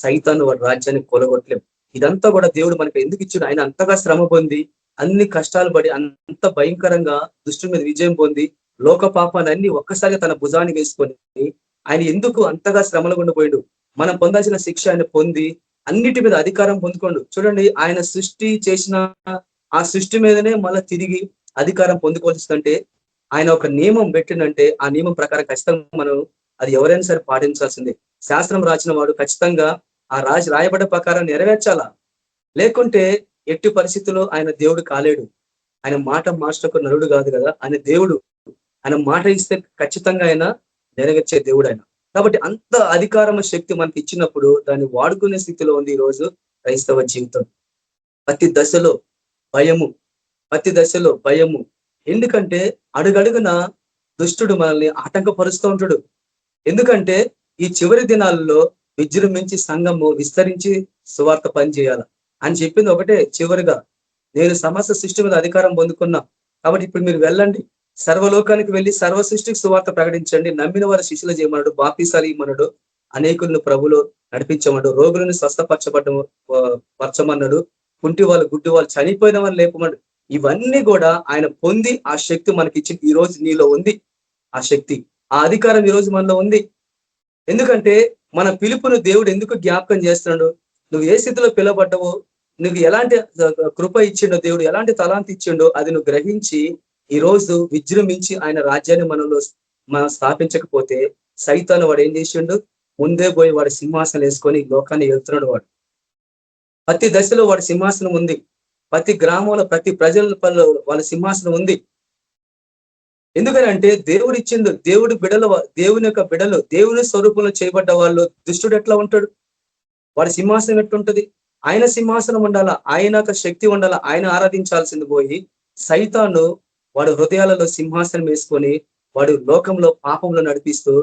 సైతాను వారి రాజ్యాన్ని కొలగొట్టలేం. ఇదంతా కూడా దేవుడు మనకు ఎందుకు ఇచ్చాడు? ఆయన అంతగా శ్రమ పొంది, అన్ని కష్టాలు పడి, అంత భయంకరంగా దుష్టుల మీద విజయం పొంది, లోక పాపాన్ని అన్ని ఒక్కసారిగా తన భుజాన్ని వేసుకొని ఆయన ఎందుకు అంతగా శ్రమలు ఉండిపోయాడు? మనం పొందాల్సిన శిక్ష ఆయన పొంది అన్నిటి మీద అధికారం పొందుకోండు. చూడండి, ఆయన సృష్టి చేసిన ఆ సృష్టి మీదనే మళ్ళీ తిరిగి అధికారం పొందుకోవాల్సిందంటే ఆయన ఒక నియమం పెట్టిందంటే ఆ నియమం ప్రకారం ఖచ్చితంగా మనం అది ఎవరైనా సరే పాటించాల్సిందే. శాస్త్రం రాసిన వాడు ఖచ్చితంగా ఆ రాయబడ్డ ప్రకారం నెరవేర్చాలా. లేకుంటే ఎట్టి పరిస్థితుల్లో ఆయన దేవుడు కాలేడు. ఆయన మాట మార్చకు నరుడు కాదు కదా, ఆయన దేవుడు. ఆయన మాట ఇస్తే ఖచ్చితంగా ఆయన నెరవేర్చే దేవుడు ఆయన. కాబట్టి అంత అధికారమ శక్తి మనకి ఇచ్చినప్పుడు దాన్ని వాడుకునే స్థితిలో ఉంది ఈ రోజు క్రైస్తవ జీవితం. ప్రతి దశలో భయము. ఎందుకంటే అడుగడుగున దుష్టుడు మనల్ని ఆటంకపరుస్తూ ఉంటాడు. ఎందుకంటే ఈ చివరి దినాల్లో విజృంభించి సంఘము విస్తరించి సువార్త పని చేయాలి అని చెప్పింది ఒకటే. చివరిగా నేను సమస్త సృష్టి మీద అధికారం పొందుకున్నా, కాబట్టి ఇప్పుడు మీరు వెళ్ళండి, సర్వలోకానికి వెళ్ళి సర్వ సృష్టికి సువార్త ప్రకటించండి, నమ్మిన వారి శిష్యులు చేయమన్నాడు, బాప్తీసాలు ఇమ్మన్నాడు, అనేకులను ప్రభులు నడిపించమన్నాడు, రోగులను పరచమన్నాడు, కుంటి వాళ్ళు గుడ్డి వాళ్ళు చనిపోయిన వాళ్ళు లేపమన్నాడు. ఇవన్నీ కూడా ఆయన పొంది ఆ శక్తి మనకిచ్చి ఈ రోజు నీలో ఉంది. ఆ శక్తి, ఆ అధికారం ఈ రోజు మనలో ఉంది. ఎందుకంటే మన పిలుపును దేవుడు ఎందుకు జ్ఞాపకం చేస్తున్నాడు? నువ్వు ఏ స్థితిలో పిలువబడ్డవో, నువ్వు ఎలాంటి కృప ఇచ్చిండో, దేవుడు ఎలాంటి తలాంతి ఇచ్చిండో అది నువ్వు గ్రహించి ఈ రోజు విజృంభించి ఆయన రాజ్యాన్ని మనం స్థాపించకపోతే సైతాను వాడు ఏం చేసిండు? ముందే పోయి వాడి సింహాసనం వేసుకొని లోకాన్ని వెళ్తున్నాడు. వాడు ప్రతి దశలో వాడి సింహాసనం ఉంది, ప్రతి గ్రామంలో ప్రతి ప్రజల వాళ్ళ సింహాసనం ఉంది. ఎందుకనంటే దేవుడు ఇచ్చిండు. దేవుని యొక్క బిడలు, దేవుని స్వరూపంలో చేయబడ్డ వాళ్ళు దుష్టుడు ఎట్లా ఉంటాడు? వాడి సింహాసనం ఎట్లుంటది? ఆయన సింహాసనం ఉండాలా, ఆయన యొక్క శక్తి ఉండాలా, ఆయన ఆరాధించాల్సింది పోయి సైతాను వాడు హృదయాలలో సింహాసనం వేసుకొని వాడు లోకంలో పాపంలో నడిపిస్తూ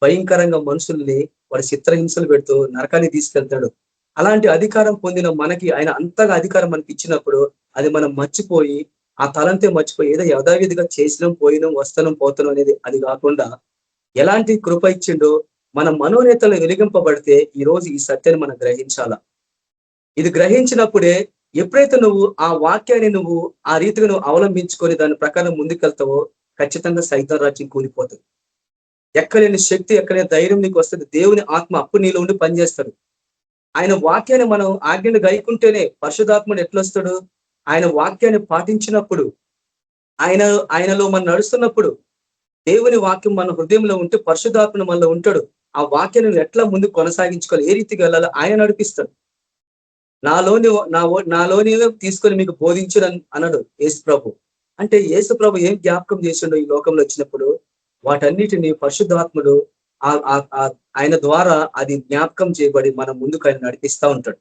భయంకరంగా మనుషుల్ని వాడు చిత్రహింసలు పెడుతూ నరకాన్ని తీసుకెళ్తాడు. అలాంటి అధికారం పొందిన మనకి ఆయన అంతగా అధికారం మనకి ఇచ్చినప్పుడు అది మనం మర్చిపోయి ఆ తలంతే మర్చిపోయి ఏదో యథావిధిగా చేసినాం, పోయినాం, వస్తున్నాం, పోతున్నాం అనేది అది కాకుండా ఎలాంటి కృప ఇచ్చిండో మన మనోనేతలు వెలిగింపబడితే ఈ రోజు ఈ సత్యాన్ని మనం గ్రహించాలా. ఇది గ్రహించినప్పుడే ఎప్పుడైతే నువ్వు ఆ వాక్యాన్ని నువ్వు ఆ రీతిగా నువ్వు అవలంబించుకొని దాని ప్రకారం ముందుకెళ్తావో ఖచ్చితంగా సైతాన్ రాజ్యం కూలిపోతుంది. ఎక్కలేని శక్తి, ఎక్కలేని ధైర్యం నీకు వస్తుంది. దేవుని ఆత్మ అప్పుడు నీలో ఉండి పనిచేస్తాడు. ఆయన వాక్యాన్ని మనం ఆజ్ఞను గైకుంటేనే పరిశుద్ధాత్ముడు ఎట్లొస్తాడు? ఆయన వాక్యాన్ని పాటించినప్పుడు, ఆయనలో మనం నడుస్తున్నప్పుడు, దేవుని వాక్యం మన హృదయంలో ఉంటే పరిశుద్ధాత్ముడు మనలో ఉంటాడు. ఆ వాక్యాన్ని ఎట్లా ముందు కొనసాగించుకోవాలి, ఏ రీతికి వెళ్ళాలో ఆయన నడిపిస్తాడు. నాలోని తీసుకొని మీకు బోధించడు అన్నాడు యేసు ప్రభు. అంటే యేసు ప్రభు ఏం జ్ఞాపకం చేసిండో ఈ లోకంలో వచ్చినప్పుడు వాటన్నిటిని పరిశుద్ధాత్ముడు ఆయన ద్వారా అది జ్ఞాపకం చేయబడి మన ముందుకు ఆయన నడిపిస్తా ఉంటాడు.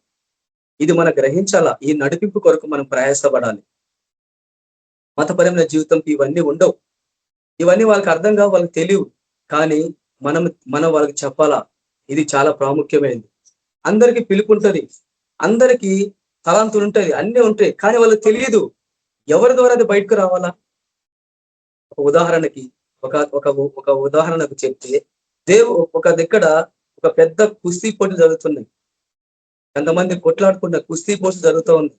ఇది మనం గ్రహించాలా. ఈ నడిపింపు కొరకు మనం ప్రయాసపడాలి. మతపరమైన జీవితంకి ఇవన్నీ ఉండవు. ఇవన్నీ వాళ్ళకి అర్థం కావు, వాళ్ళకి తెలియవు. కానీ మనం వాళ్ళకి చెప్పాలా. ఇది చాలా ప్రాముఖ్యమైనది. అందరికీ పిలుపు ఉంటుంది, అందరికీ తలాంతులు ఉంటాయి, అన్నీ ఉంటాయి. కానీ వాళ్ళకి తెలియదు ఎవరి ద్వారా అది బయటకు రావాలా. ఒక ఉదాహరణకి ఒక ఉదాహరణకు చెప్తే, ఒక దగ్గర ఒక పెద్ద కుస్తీ పోటీ జరుగుతున్నాయి. కొంతమంది కొట్లాడుకున్న కుస్తీ పోటీ జరుగుతూ ఉంది.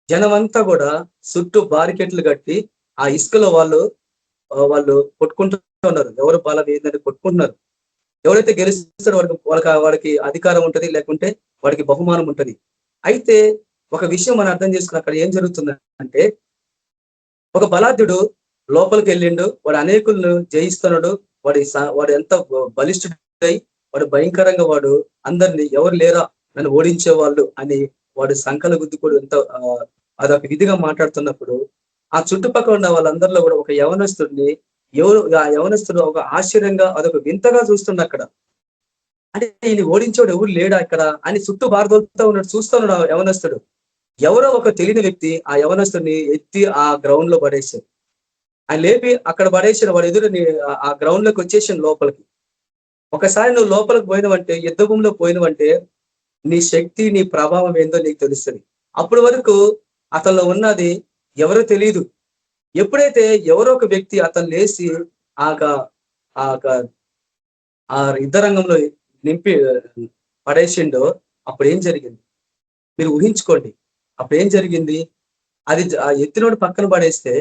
జనం అంతా కూడా చుట్టూ బారికెట్లు కట్టి ఆ ఇసుకలో వాళ్ళు కొట్టుకుంటూ ఉన్నారు. ఎవరు బలం ఏంటంటే కొట్టుకుంటున్నారు. ఎవరైతే గెలుస్తాడో వాడికి అధికారం ఉంటది, లేకుంటే వాడికి బహుమానం ఉంటది. అయితే ఒక విషయం మనం అర్థం చేసుకున్న అక్కడ ఏం జరుగుతుంది అంటే, ఒక బలాఢ్యుడు లోపలికి వెళ్ళిండు, వాడు అనేకులను జయిస్తున్నాడు. వాడు ఎంత బలిష్ఠుడై వాడు భయంకరంగా వాడు అందరినీ ఎవరు లేరా నన్ను ఓడించే వాళ్ళు అని వాడు సంకల గుద్దుకోడు ఎంత అదొక విధిగా మాట్లాడుతున్నప్పుడు ఆ చుట్టుపక్కల ఉన్న వాళ్ళందరిలో కూడా ఒక యవనస్తుడిని ఆ యవనస్తుడు ఒక ఆశ్చర్యంగా అదొక వింతగా చూస్తుండ అక్కడ. అంటే ఈయన ఓడించేవాడు ఎవరు లేడా ఇక్కడ అని చుట్టూ బారదోలుతూ ఉన్నాడు, చూస్తున్నాడు ఆ యవనస్తుడు. ఎవరో ఒక తెలియని వ్యక్తి ఆ యవనస్తుడిని ఎత్తి ఆ గ్రౌండ్ లో పడేశాడు. ఆయన లేపి అక్కడ పడేసిన వాడు ఎదురు ఆ గ్రౌండ్ లోకి వచ్చేసాను లోపలికి. ఒకసారి నువ్వు లోపలికి పోయినవంటే, యుద్ధ భూమిలో పోయినవంటే నీ శక్తి, నీ ప్రభావం ఏందో నీకు తెలుస్తుంది. అప్పటి వరకు అతనిలో ఉన్నది ఎవరో తెలియదు. ఎప్పుడైతే ఎవరో ఒక వ్యక్తి అతను లేచి ఆ యుద్ధ రంగంలో నింపి పడేసిండో అప్పుడు ఏం జరిగింది మీరు ఊహించుకోండి. అప్పుడు ఏం జరిగింది? అది ఆ ఎత్తినోడు పక్కన పడేస్తే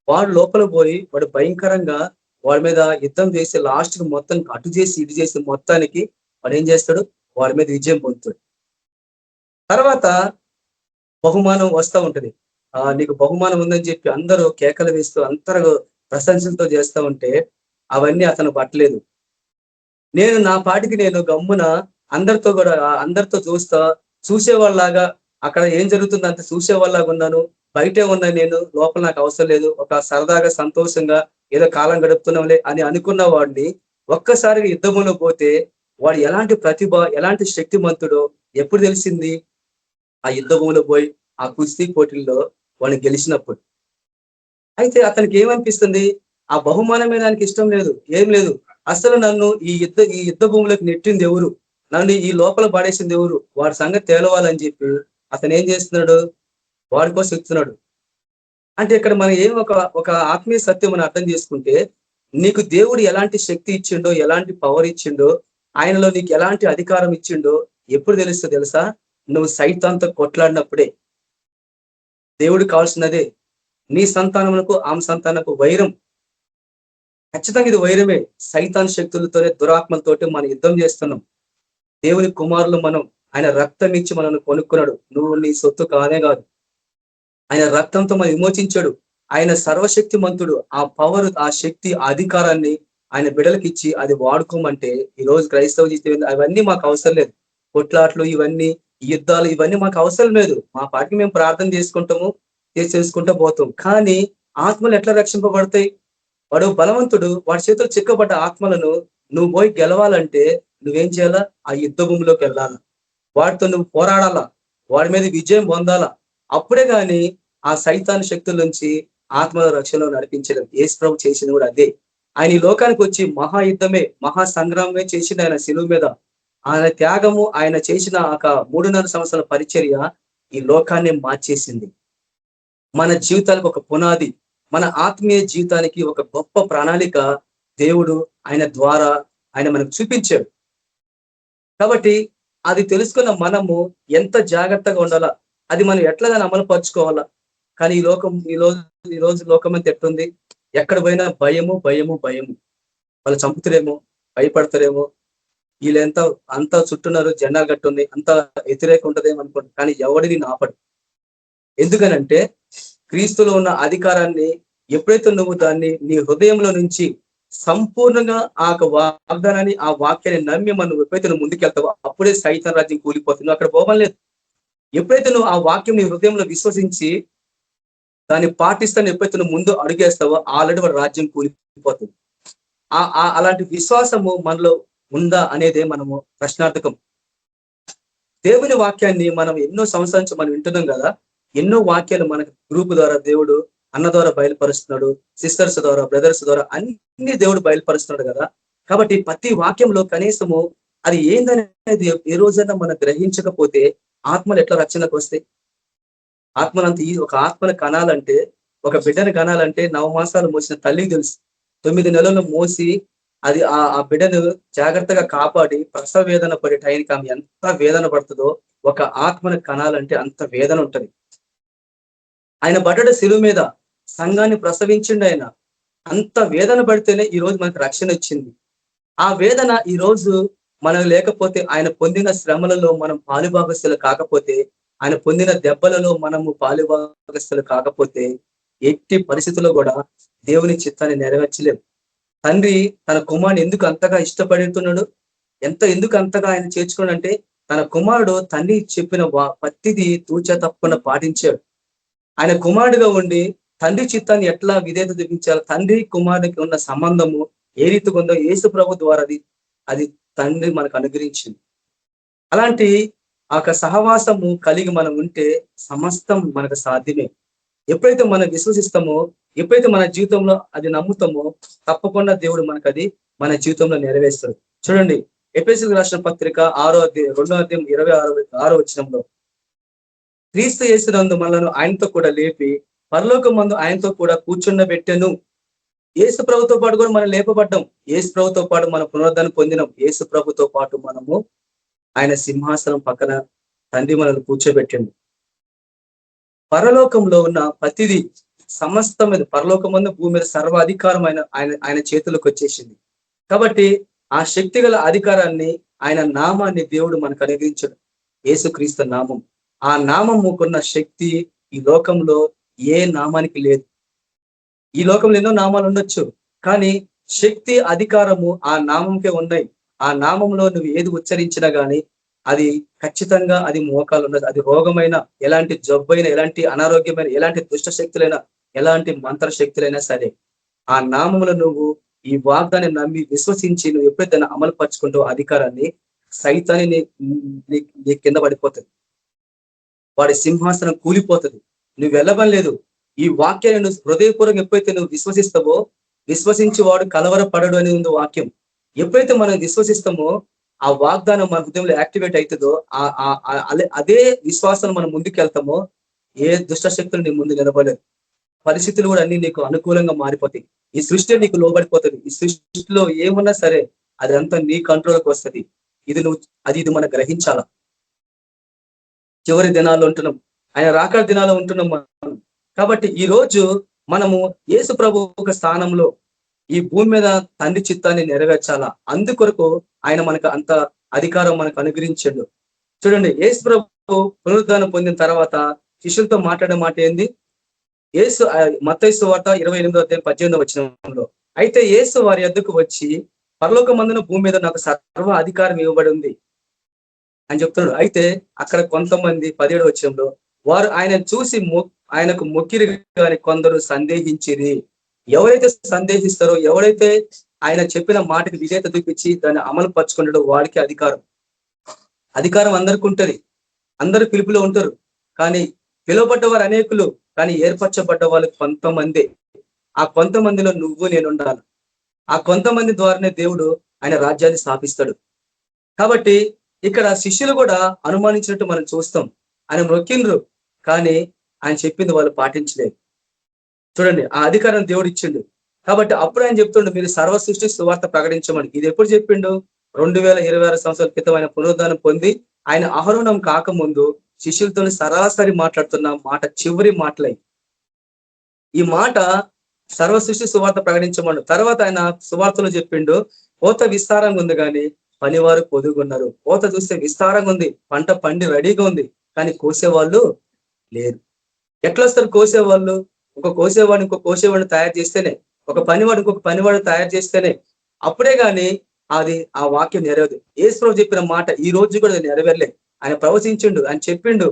వాడు లోపల పోయి వాడు భయంకరంగా వాడి మీద యుద్ధం చేసి లాస్ట్ కి మొత్తం అటు చేసి ఇటు చేసి మొత్తానికి వాడు ఏం చేస్తాడు? వాడి మీద విజయం పొందుతాడు. తర్వాత బహుమానం వస్తూ ఉంటది. నీకు బహుమానం ఉందని చెప్పి అందరూ కేకలు వేస్తూ అందరూ ప్రశంసలతో చేస్తూ ఉంటే అవన్నీ అతను పట్టలేదు. నేను నా పాటికి నేను గమ్మున అందరితో చూసేవాళ్ళలాగా అక్కడ ఏం జరుగుతుందంటే చూసేవాళ్ళలాగా ఉన్నాను. బయటే ఉన్నా, నేను లోపల నాకు అవసరం లేదు, ఒక సరదాగా సంతోషంగా ఏదో కాలం గడుపుతున్నాంలే అని అనుకున్న వాడిని ఒక్కసారిగా యుద్ధంలో పోతే వాడు ఎలాంటి ప్రతిభ, ఎలాంటి శక్తిమంతుడో ఎప్పుడు తెలిసింది? ఆ యుద్ధంలో పోయి ఆ కుస్తీ పోటీల్లో వాడిని గెలిచినప్పుడు. అయితే అతనికి ఏమనిపిస్తుంది? ఆ బహుమానమే దానికి ఇష్టం లేదు, ఏం లేదు. అసలు నన్ను ఈ యుద్ధ భూమిలోకి నెట్టింది ఎవరు? నన్ను ఈ లోపల పడేసింది ఎవరు, వాడి సంగతి తేలవాలని చెప్పి అతను ఏం చేస్తున్నాడు, వాడి కోసం చెప్తున్నాడు. అంటే ఇక్కడ మనం ఏం ఒక ఆత్మీయ సత్యం మనం అర్థం చేసుకుంటే, నీకు దేవుడు ఎలాంటి శక్తి ఇచ్చిండో, ఎలాంటి పవర్ ఇచ్చిండో, ఆయనలో నీకు ఎలాంటి అధికారం ఇచ్చిండో ఎప్పుడు తెలుస్తుందో తెలుసా? నువ్వు సైతాన్తో కొట్లాడినప్పుడే. దేవుడు కావాల్సినదే నీ సంతానములకు ఆమె సంతానకు వైరం. ఖచ్చితంగా ఇది వైరమే. సైతాన్ శక్తులతోనే, దురాత్మలతోటి మనం యుద్ధం చేస్తున్నాం. దేవుని కుమారులు మనం. ఆయన రక్తం ఇచ్చి మనల్ని కొనుక్కున్నాడు. నువ్వు నీ సొత్తు కానే కాదు. ఆయన రక్తంతో మనం విమోచించాడు. ఆయన సర్వశక్తి మంతుడు. ఆ పవర్, ఆ శక్తి, ఆ అధికారాన్ని ఆయన బిడ్డలకు ఇచ్చి అది వాడుకోమంటే ఈ రోజు క్రైస్తవ జీవితం అవన్నీ మాకు అవసరం లేదు. కొట్లాట్లు, ఇవన్నీ యుద్ధాలు, ఇవన్నీ మాకు అవసరం లేదు. మా పాటికి మేము ప్రార్థన చేసుకుంటాము, చేసుకుంటూ పోతాం. కానీ ఆత్మలు ఎట్లా రక్షింపబడతాయి? వాడు బలవంతుడు, వాడి చేతులు చిక్కబడ్డ ఆత్మలను నువ్వు పోయి గెలవాలంటే నువ్వేం చేయాలా? ఆ యుద్ధ భూమిలోకి వెళ్ళాలా, వాడితో నువ్వు పోరాడాలా, వాడి మీద విజయం పొందాలా. అప్పుడే గాని ఆ సైతాన్ శక్తుల నుంచి ఆత్మల రక్షణలో నడిపించడం. యేసు ప్రభు చేసింది కూడా అదే. ఆయన ఈ లోకానికి వచ్చి మహాయుద్ధమే, మహా సంగ్రామమే చేసింది. ఆయన శిలువ మీద ఆయన త్యాగము, ఆయన చేసిన ఒక 3.5 సంవత్సరాల పరిచర్య ఈ లోకాన్ని మార్చేసింది. మన జీవితాలకు ఒక పునాది, మన ఆత్మీయ జీవితానికి ఒక గొప్ప ప్రణాళిక దేవుడు ఆయన ద్వారా ఆయన మనకు చూపించాడు. కాబట్టి అది తెలుసుకున్న మనము ఎంత జాగ్రత్తగా ఉండాలా, అది మనం ఎట్లాగా అమలు పరుచుకోవాలా. కానీ ఈ రోజు లోకం అంతా ఎట్టుంది? ఎక్కడ పోయినా భయము భయము భయము. వాళ్ళు చంపుతారేమో, భయపడతారేమో, వీళ్ళెంత అంతా చుట్టూన్నారు, జెండాలు కట్టుంది, అంత వ్యతిరేకం ఉంటదేమో అనుకోండి. కానీ ఎవడిని ఆపడు. ఎందుకనంటే క్రీస్తులో ఉన్న అధికారాన్ని ఎప్పుడైతే నువ్వు దాన్ని నీ హృదయంలో నుంచి సంపూర్ణంగా ఆ వాగ్దానాన్ని, ఆ వాక్యాన్ని నమ్మి మనం ఎప్పుడైతే నువ్వు ముందుకెళ్తావో అప్పుడే సైతాన్ రాజ్యం కూలిపోతుంది. అక్కడ పోవడం లేదు. ఎప్పుడైతే నువ్వు ఆ వాక్యం నీ హృదయంలో విశ్వసించి దాన్ని పాటిస్తాను ఎప్పుడైతే నువ్వు ముందు అడుగేస్తావో ఆల్రెడీ వాడు రాజ్యం కూలిపోతుంది. అలాంటి విశ్వాసము మనలో ఉందా అనేదే మనము ప్రశ్నార్థకం. దేవుని వాక్యాన్ని మనం ఎన్నో సంవత్సరాల నుంచి మనం వింటున్నాం కదా. ఎన్నో వాక్యాలు మనకు గ్రూప్ ద్వారా దేవుడు అన్న ద్వారా బయలుపరుస్తున్నాడు, సిస్టర్స్ ద్వారా, బ్రదర్స్ ద్వారా అన్ని దేవుడు బయలుపరుస్తున్నాడు కదా. కాబట్టి ప్రతి వాక్యంలో కనీసము అది ఏందనేది ఏ రోజైనా మనం గ్రహించకపోతే ఆత్మలు ఎట్లా రక్షణకు వస్తాయి? ఆత్మలంత ఒక ఆత్మను కనాలంటే, ఒక బిడ్డను కనాలంటే 9 మాసాలు మోసిన తల్లికి తెలుసు. 9 నెలలు మోసి అది ఆ బిడ్డను జాగ్రత్తగా కాపాడి ప్రసవ వేదన పడే టైంకి ఆమె ఎంత వేదన పడుతుందో, ఒక ఆత్మను కనాలంటే అంత వేదన ఉంటది. ఆయన పడ్డాడు శిలువ మీద, సంఘాన్ని ప్రసవించిండు ఆయన. అంత వేదన పడితేనే ఈ రోజు మనకు రక్షణ వచ్చింది. ఆ వేదన ఈ రోజు మనం లేకపోతే, ఆయన పొందిన శ్రమలలో మనం పాలుభాగస్తులు కాకపోతే, ఆయన పొందిన దెబ్బలలో మనము పాలుభాగస్తులు కాకపోతే ఎట్టి పరిస్థితుల్లో కూడా దేవుని చిత్తాన్ని నెరవేర్చలేము. తండ్రి తన కుమారుని ఎందుకు అంతగా ఇష్టపడుతున్నాడు, ఎందుకు అంతగా ఆయన చేర్చుకున్నాడు అంటే, తన కుమారుడు తండ్రి చెప్పిన ప్రతిదీ తూచా తప్పకుండా పాటించాడు. ఆయన కుమారుడుగా ఉండి తండ్రి చిత్తాన్ని ఎట్లా విధేయత చూపించాలి, తండ్రి కుమారుడికి ఉన్న సంబంధము ఏ రీతిగా ఉందో యేసు ప్రభు ద్వారా అది తండ్రి మనకు అనుగ్రహించింది. అలాంటి ఆ సహవాసము కలిగి మనం ఉంటే సమస్తం మనకు సాధ్యమే. ఎప్పుడైతే మనం విశ్వసిస్తామో, ఎప్పుడైతే మన జీవితంలో అది నమ్ముతామో, తప్పకుండా దేవుడు మనకు అది మన జీవితంలో నెరవేరుస్తాడు. చూడండి, ఎఫెసీయులకు రాసిన పత్రిక 6వ అధ్యాయం 2వ అధ్యాయం 26వ వచనంలో, క్రీస్తు యేసునందు మనలను ఆయనతో కూడా లేపి పరలోకమందు ఆయనతో కూడా కూర్చుండబెట్టెను. యేసు ప్రభుతో పాటు కూడా మనం లేపబడ్డాం. యేసు ప్రభుతో పాటు మనం పునరుద్ధరణ పొందినాం. యేసు ప్రభుతో పాటు మనము ఆయన సింహాసనం పక్కన తండ్రి మనల్ని కూర్చోబెట్టిండు. పరలోకంలో ఉన్న ప్రతిదీ సమస్తం మీద, పరలోకం మీద భూమి మీద సర్వాధికారం ఆయన చేతులకు వచ్చేసింది. కాబట్టి ఆ శక్తి గల అధికారాన్ని, ఆయన నామాన్ని దేవుడు మనకు అనుగ్రహించాడు. యేసుక్రీస్తు నామం. ఆ నామముకున్న శక్తి ఈ లోకంలో ఏ నామానికి లేదు. ఈ లోకంలో ఎన్నో నామాలు ఉండొచ్చు, కానీ శక్తి, అధికారము ఆ నామంకే ఉన్నాయి. ఆ నామంలో నువ్వు ఏది ఉచ్చరించినా గానీ అది ఖచ్చితంగా అది మోకాలు ఉన్నది. అది రోగమైన, ఎలాంటి జబ్బైనా, ఎలాంటి అనారోగ్యమైన, ఎలాంటి దుష్ట శక్తులైనా, ఎలాంటి మంత్ర శక్తులైనా సరే, ఆ నామంలో నువ్వు ఈ వాగ్దాన్ని నమ్మి విశ్వసించి నువ్వు ఎప్పుడైతే అమలు పరుచుకుంటావో అధికారాన్ని, సైతాన్ని నీ కింద పడిపోతుంది. వాడి సింహాసనం కూలిపోతుంది. నువ్వు వెళ్ళబని లేదు. ఈ వాక్యాన్ని నువ్వు హృదయపూర్వకంగా ఎప్పుడైతే నువ్వు విశ్వసిస్తావో, విశ్వసించి వాడు కలవరపడడు అని ఉంది వాక్యం. ఎప్పుడైతే మనం విశ్వసిస్తామో ఆ వాగ్దానం మన హృదయంలో యాక్టివేట్ అవుతుందో అదే విశ్వాసం మనం ముందుకు వెళ్తామో ఏ దుష్ట శక్తులు నీ ముందు నిలబడలేదు. పరిస్థితులు కూడా అన్ని నీకు అనుకూలంగా మారిపోతాయి. ఈ సృష్టి నీకు లోబడిపోతుంది. ఈ సృష్టిలో ఏమున్నా సరే అదంతా నీ కంట్రోల్కి వస్తుంది. ఇది మనం గ్రహించాల. చివరి దినాల్లో ఉంటున్నాం, ఆయన రాకడ దినాల్లో ఉంటున్నాం మనం. కాబట్టి ఈ రోజు మనము యేసు ప్రభు ఒక స్థానంలో ఈ భూమి మీద తండ్రి చిత్తాన్ని నెరవేర్చాలా. అందుకొరకు ఆయన మనకు అంత అధికారం మనకు అనుగ్రహించాడు. చూడండి, యేసు ప్రభు పునరుద్ధానం పొందిన తర్వాత శిష్యులతో మాట్లాడే మాట ఏంది? యేసు మత్తయి సువార్త 28:18 వచనంలో, అయితే యేసు వారి యొద్దకు వచ్చి పరలోకమందున భూమి మీద నాకు సర్వ అధికారం ఇవ్వబడి ఉంది అని చెప్తున్నాడు. అయితే అక్కడ కొంతమంది 17 వచనంలో వారు ఆయన చూసి ఆయనకు మొక్కిరి కానీ కొందరు సందేహించిరి. ఎవరైతే సందేహిస్తారో, ఎవరైతే ఆయన చెప్పిన మాటకి విధేయత చూపించి దాన్ని అమలు పరుచుకుంటాడో వాడికి అధికారం అందరికి ఉంటుంది. అందరూ పిలుపులో ఉంటారు. కానీ పిలువబడ్డవారు అనేకులు, కానీ ఏర్పరచబడ్డ వాళ్ళు కొంతమంది. ఆ కొంతమందిలో నువ్వు నేను ఉండాలి. ఆ కొంతమంది ద్వారానే దేవుడు ఆయన రాజ్యాన్ని స్థాపిస్తాడు. కాబట్టి ఇక్కడ శిష్యులు కూడా అనుమానించినట్టు మనం చూస్తాం. ఆయన మొక్కిండ్రు, కానీ ఆయన చెప్పింది వాళ్ళు పాటించలేదు. చూడండి, ఆ అధికారం దేవుడు ఇచ్చిండు. కాబట్టి అప్పుడు ఆయన చెప్తుండు, మీరు సర్వ సృష్టి సువార్త ప్రకటించమని. ఇది ఎప్పుడు చెప్పిండు? 2026 సంవత్సరాల క్రితం ఆయన పునరుద్ధానం పొంది ఆయన ఆరోహణం కాకముందు శిష్యులతో సరాసరి మాట్లాడుతున్న మాట చివరి మాటలై. ఈ మాట సర్వ సృష్టి సువార్త ప్రకటించమను. తర్వాత ఆయన సువార్తలో చెప్పిండు, కోత విస్తారంగా ఉంది కానీ పనివారు పొదుగున్నారు. కోత చూస్తే విస్తారంగా ఉంది, పంట పండి రెడీగా ఉంది, కానీ కోసేవాళ్ళు లేరు. ఎట్లా వస్తారు కోసేవాళ్ళు? ఒక కోసేవాడిని ఇంకొక కోసేవాడిని తయారు చేస్తేనే, ఒక పనివాడు ఇంకొక పనివాడు తయారు చేస్తేనే అప్పుడే గాని అది ఆ వాక్యం నెరవేరదు. యేసు ప్రభు చెప్పిన మాట ఈ రోజు కూడా నెరవేరలే. ఆయన ప్రవచించిండు, ఆయన చెప్పిండు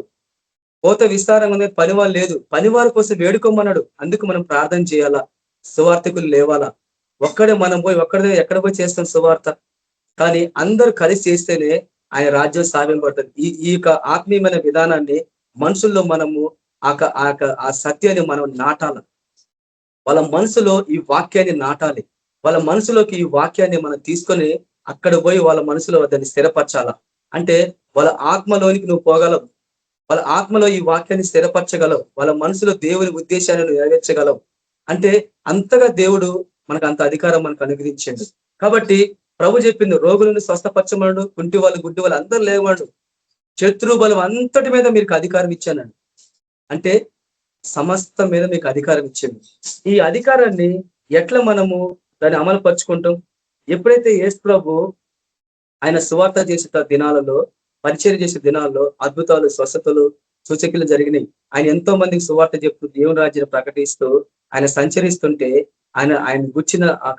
కోత విస్తారంగా ఉంది, పనివారు లేదు. పనివారి కోసం వేడుకోమన్నాడు. అందుకు మనం ప్రార్థన చేయాలా, సువార్థకులు లేవాలా. మనం పోయి ఎక్కడ పోయి చేస్తాం సువార్త? కానీ అందరూ కలిసి చేస్తేనే ఆయన రాజ్యం సాధింపబడుతుంది. ఈ యొక్క ఆత్మీయమైన విధానాన్ని మనుషుల్లో మనము ఆ సత్యాన్ని మనం నాటాలి. వాళ్ళ మనసులో ఈ వాక్యాన్ని నాటాలి. వాళ్ళ మనసులోకి ఈ వాక్యాన్ని మనం తీసుకొని అక్కడ పోయి వాళ్ళ మనసులో దాన్ని స్థిరపరచాల. అంటే వాళ్ళ ఆత్మలోనికి నువ్వు పోగలవు. వాళ్ళ ఆత్మలో ఈ వాక్యాన్ని స్థిరపరచగలవు. వాళ్ళ మనసులో దేవుని ఉద్దేశాన్ని నువ్వు నెరవేర్చగలవు. అంటే అంతగా దేవుడు మనకు అంత అధికారం మనకు అనుగ్రహించాడు. కాబట్టి ప్రభు చెప్పింది, రోగులను స్వస్థపరచమన్నాడు, కుంటి వాళ్ళు గుడ్డి వాళ్ళు అందరూ లేవాడు, శత్రు బలం అంతటి మీద మీకు అధికారం ఇచ్చానండి. అంటే సమస్త మీద మీకు అధికారం ఇచ్చింది. ఈ అధికారాన్ని ఎట్లా మనము దాన్ని అమలు పరుచుకుంటాం? ఎప్పుడైతే యేసు ప్రభు ఆయన సువార్త చేసే దినాలలో, పరిచర్య చేసే దినాల్లో అద్భుతాలు, స్వస్థతలు, సూచకులు జరిగినాయి. ఆయన ఎంతో మందికి సువార్త చెప్తూ దేవుని రాజ్యాన్ని ప్రకటిస్తూ ఆయన సంచరిస్తుంటే ఆయన గుచ్చిన ఆ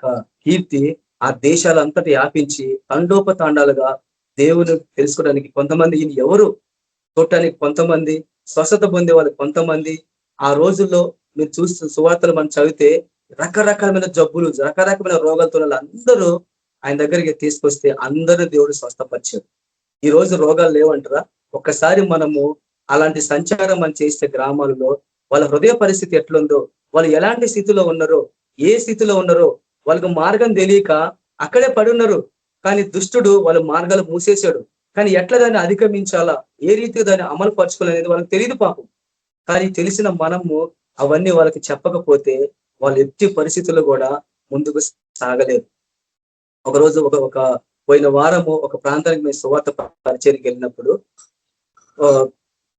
కీర్తి ఆ దేశాలంతటి వ్యాపించి తండోపతాండాలుగా దేవుని తెలుసుకోవడానికి కొంతమంది, ఈయన ఎవరు చూడటానికి కొంతమంది, స్వస్థత పొందే వాళ్ళు కొంతమంది. ఆ రోజుల్లో మీరు చూస్తున్న సువార్తలు మనం చదివితే రకరకాలమైన జబ్బులు, రకరకమైన రోగాలతో అందరూ ఆయన దగ్గరికి తీసుకొస్తే అందరూ దేవుడు స్వస్థపరిచారు. ఈ రోజు రోగాలు లేవంటారా? ఒక్కసారి మనము అలాంటి సంచారం మనం చేస్తే గ్రామాలలో వాళ్ళ హృదయ పరిస్థితి ఎట్లుందో, వాళ్ళు ఎలాంటి స్థితిలో ఉన్నారో, ఏ స్థితిలో ఉన్నారో వాళ్ళకు మార్గం తెలియక అక్కడే పడున్నారు. కానీ దుష్టుడు వాళ్ళ మార్గాలు మూసేశాడు. కానీ ఎట్లా దాన్ని అధిగమించాలా, ఏ రీతిగా దాన్ని అమలు పరచుకోవాలనేది వాళ్ళకి తెలియదు పాపం. కానీ తెలిసిన మనము అవన్నీ వాళ్ళకి చెప్పకపోతే వాళ్ళు ఎట్టి పరిస్థితుల్లో కూడా ముందుకు సాగలేరు. ఒకరోజు ఒక పోయిన వారము ఒక ప్రాంతానికి మేము సువార్త పరిచర్యకి వెళ్ళినప్పుడు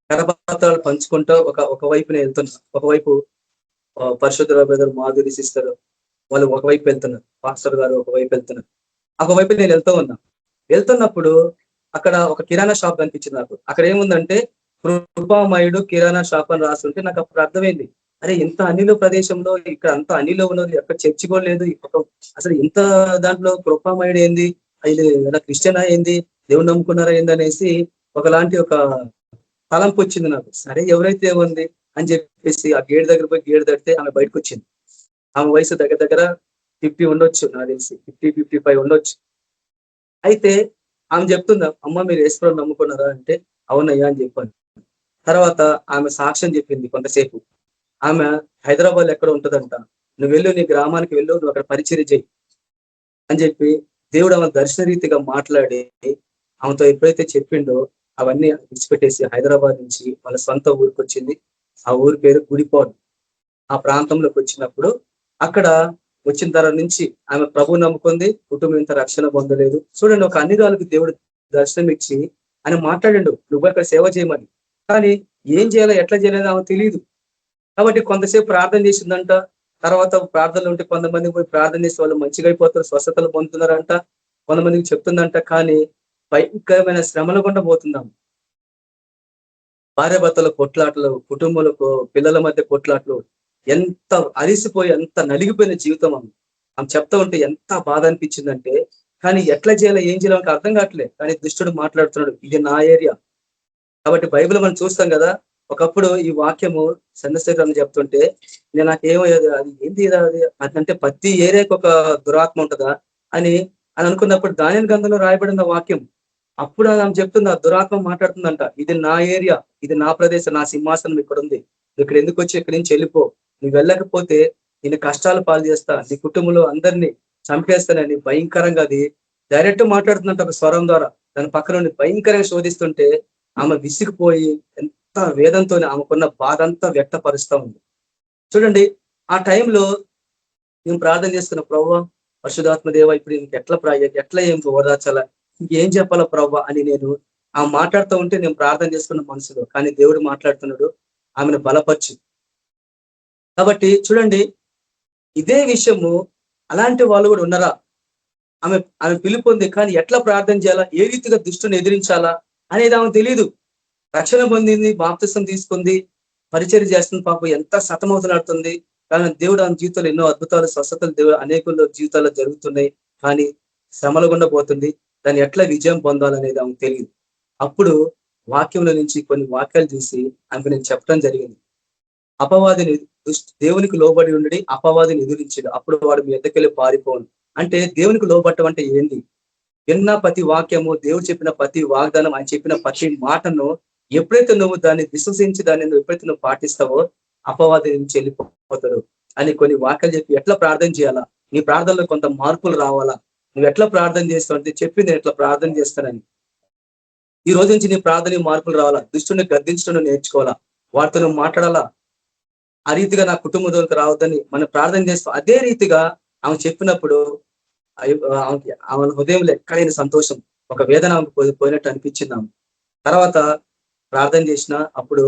కరపత్రాలు పంచుకుంటూ ఒకవైపునే వెళ్తున్నారు. ఒకవైపు పరిశుద్ధ బ్రదర్ మాధురి సిస్టర్ వాళ్ళు ఒకవైపు వెళ్తున్నారు, పాస్టర్ గారు ఒకవైపు వెళ్తున్నారు. ఒకవైపు నేను వెళ్తున్నప్పుడు అక్కడ ఒక కిరాణా షాప్ కనిపించింది నాకు. అక్కడ ఏముందంటే కృపామయుడు కిరాణా షాప్ అని రాస్తుంటే నాకు అప్పుడు అర్థమైంది, అరే ఇంత అనిల ప్రదేశంలో ఇక్కడ అంత అనిలో ఉన్నది, ఎక్కడ చర్చి కూడా లేదు, అసలు ఇంత దాంట్లో కృపామయుడు ఏంది, అది క్రిస్టియనా ఏంది, దేవుడు నమ్ముకున్నారా ఏంది అనేసి ఒకలాంటి ఒక తలంపు వచ్చింది నాకు. సరే ఎవరైతే ఉంది అని చెప్పేసి ఆ గేట్ దగ్గర పోయి గేట్ తడితే ఆమె బయటకు వచ్చింది. ఆమె వయసు దగ్గర 50 ఉండొచ్చు, నాకు తెలిసి 50-55 ఉండొచ్చు. అయితే ఆమె చెప్తుందా, అమ్మ మీరు యేసుప్రభువుని నమ్ముకున్నారా అంటే అవునయ్యా అని చెప్పాను. తర్వాత ఆమె సాక్ష్యం చెప్పింది కొంతసేపు. ఆమె హైదరాబాద్ ఎక్కడ ఉంటుందంట, నువ్వు వెళ్ళు, నీ గ్రామానికి వెళ్ళు, నువ్వు అక్కడ పరిచర్య చేయి అని చెప్పి దేవుడు ఆమె దర్శన రీతిగా మాట్లాడి ఆమెతో ఎప్పుడైతే చెప్పిండో అవన్నీ విడిచిపెట్టేసి హైదరాబాద్ నుంచి వాళ్ళ సొంత ఊరికి వచ్చింది. ఆ ఊరి పేరు గుడిపాడు. ఆ ప్రాంతంలోకి వచ్చినప్పుడు అక్కడ వచ్చిన తర్వాత నుంచి ఆమె ప్రభు నమ్ముకుంది, కుటుంబం ఇంత రక్షణ పొందలేదు. చూడండి, ఒక అన్నిరాలకు దేవుడు దర్శనం ఇచ్చి ఆయన మాట్లాడిండు, నువ్వు అక్కడ సేవ చేయమని. కానీ ఏం చేయాలో ఎట్లా చేయాలో ఆమె తెలియదు. కాబట్టి కొంతసేపు ప్రార్థన చేసిందంట. తర్వాత ప్రార్థనలు ఉంటే కొంతమందికి పోయి ప్రార్థన చేసే వాళ్ళు మంచిగా అయిపోతారు, స్వస్థతలు పొందుతున్నారంట, కొంతమందికి చెప్తుందంట. కానీ భయంకరమైన శ్రమలు గుండా పోతున్నాం. భార్య భర్తల కొట్లాటలు, కుటుంబాలకు పిల్లల మధ్య కొట్లాటలు, ఎంత అరిసిపోయి ఎంత నలిగిపోయిన జీవితం ఆమె చెప్తా ఉంటే ఎంత బాధ అనిపించిందంటే, కానీ ఎట్లా చేయాలో ఏం చేయాలో నాకు అర్థం కావట్లేదు. కానీ దుష్టుడు మాట్లాడుతున్నాడు, ఇది నా ఏరియా. కాబట్టి బైబిల్ మనం చూస్తాం కదా, ఒకప్పుడు ఈ వాక్యము చంద్రశేఖర్ చెప్తుంటే నేను నాకేమయ్యేది, అది ఏంది అది అంటే ప్రతి ఏరియాకి ఒక దురాత్మ ఉంటుందా అని అనుకున్నప్పుడు దానియేలు గ్రంథంలో రాయబడిన వాక్యం. అప్పుడు ఆమె చెప్తుంది, ఆ దురాత్మ మాట్లాడుతుందంట, ఇది నా ఏరియా, ఇది నా ప్రదేశం, నా సింహాసనం ఇక్కడ ఉంది, ఇక్కడ ఎందుకు వచ్చి ఇక్కడి నుంచి వెళ్ళిపో, నువ్వు వెళ్ళకపోతే నేను కష్టాలు పాలు చేస్తా, నీ కుటుంబంలో అందరినీ చంపేస్తానని భయంకరంగా అది డైరెక్ట్ మాట్లాడుతుందంట ఒక స్వరం ద్వారా. దాని పక్కన భయంకరంగా శోధిస్తుంటే ఆమె విసిగిపోయి ఎంత వేదంతో ఆమెకున్న బాధ అంతా వ్యక్తపరుస్తా ఉంది. చూడండి, ఆ టైంలో మేము ప్రార్థన చేస్తున్న ప్రభువా పరిశుధాత్మ దేవ, ఇప్పుడు ఎట్లా ఏం ఓదార్చాలా, ఇంకేం చెప్పాలా ప్రభా అని నేను ఆ మాట్లాడుతూ ఉంటే నేను ప్రార్థన చేసుకున్న మనసులో. కానీ దేవుడు మాట్లాడుతున్నాడు, ఆమెను బలపరచు. కాబట్టి చూడండి, ఇదే విషయము అలాంటి వాళ్ళు కూడా ఉన్నారా? ఆమె పిలుపు ఉంది, కానీ ఎట్లా ప్రార్థన చేయాలా, ఏ రీతిగా దుష్టుని ఎదిరించాలా అనేది ఆమె తెలియదు. రక్షణ పొందింది, బాప్తిసం తీసుకుంది, పరిచర్య చేస్తుంది, పాపం ఎంత సతమవుతున్నట్టుంది. కానీ దేవుడు ఆమె జీవితంలో ఎన్నో అద్భుతాలు, స్వస్థతలు దేవుడు అనేకుల్లో జీవితాల్లో జరుగుతున్నాయి. కానీ శ్రమల గుండా పోతుంది. దాన్ని ఎట్లా విజయం పొందాలనేది ఆమెకు తెలియదు. అప్పుడు వాక్యంలో నుంచి కొన్ని వాక్యాలు చూసి ఆమెకు నేను చెప్పడం జరిగింది. అపవాదిని దేవునికి లోబడి ఉండి అపవాదిని ఎదురించాడు, అప్పుడు వాడు మీ ఎద్దకెళ్ళి పారిపోను. అంటే దేవునికి లోబట్టం అంటే ఏంది? విన్న ప్రతి వాక్యము, దేవుడు చెప్పిన ప్రతి వాగ్దానం, ఆయన చెప్పిన ప్రతి మాటను ఎప్పుడైతే నువ్వు దాన్ని విశ్వసించి దాన్ని నువ్వు ఎప్పుడైతే నువ్వు పాటిస్తావో అపవాది నుంచి వెళ్ళిపోతాడు అని కొన్ని వాక్యాలు చెప్పి ఎట్లా ప్రార్థన చేయాలా, నీ ప్రార్థనలో కొంత మార్పులు రావాలా, నువ్వు ఎట్లా ప్రార్థన చేస్తావు అంటే చెప్పింది ఎట్లా ప్రార్థన చేస్తానని. ఈ రోజు నుంచి నీ ప్రార్థన మార్పులు రావాలా, దుష్టుని గద్దించడం నేర్చుకోవాలా, వాటితో నువ్వు మాట్లాడాలా. ఆ రీతిగా నా కుటుంబంలోకి రావద్దని మనం ప్రార్థన చేస్తాం. అదే రీతిగా ఆమె చెప్పినప్పుడు ఆమె హృదయంలో ఎక్కడైనా సంతోషం, ఒక వేదన ఆమెకు పోయినట్టు అనిపించింది. ఆమె తర్వాత ప్రార్థన చేసిన అప్పుడు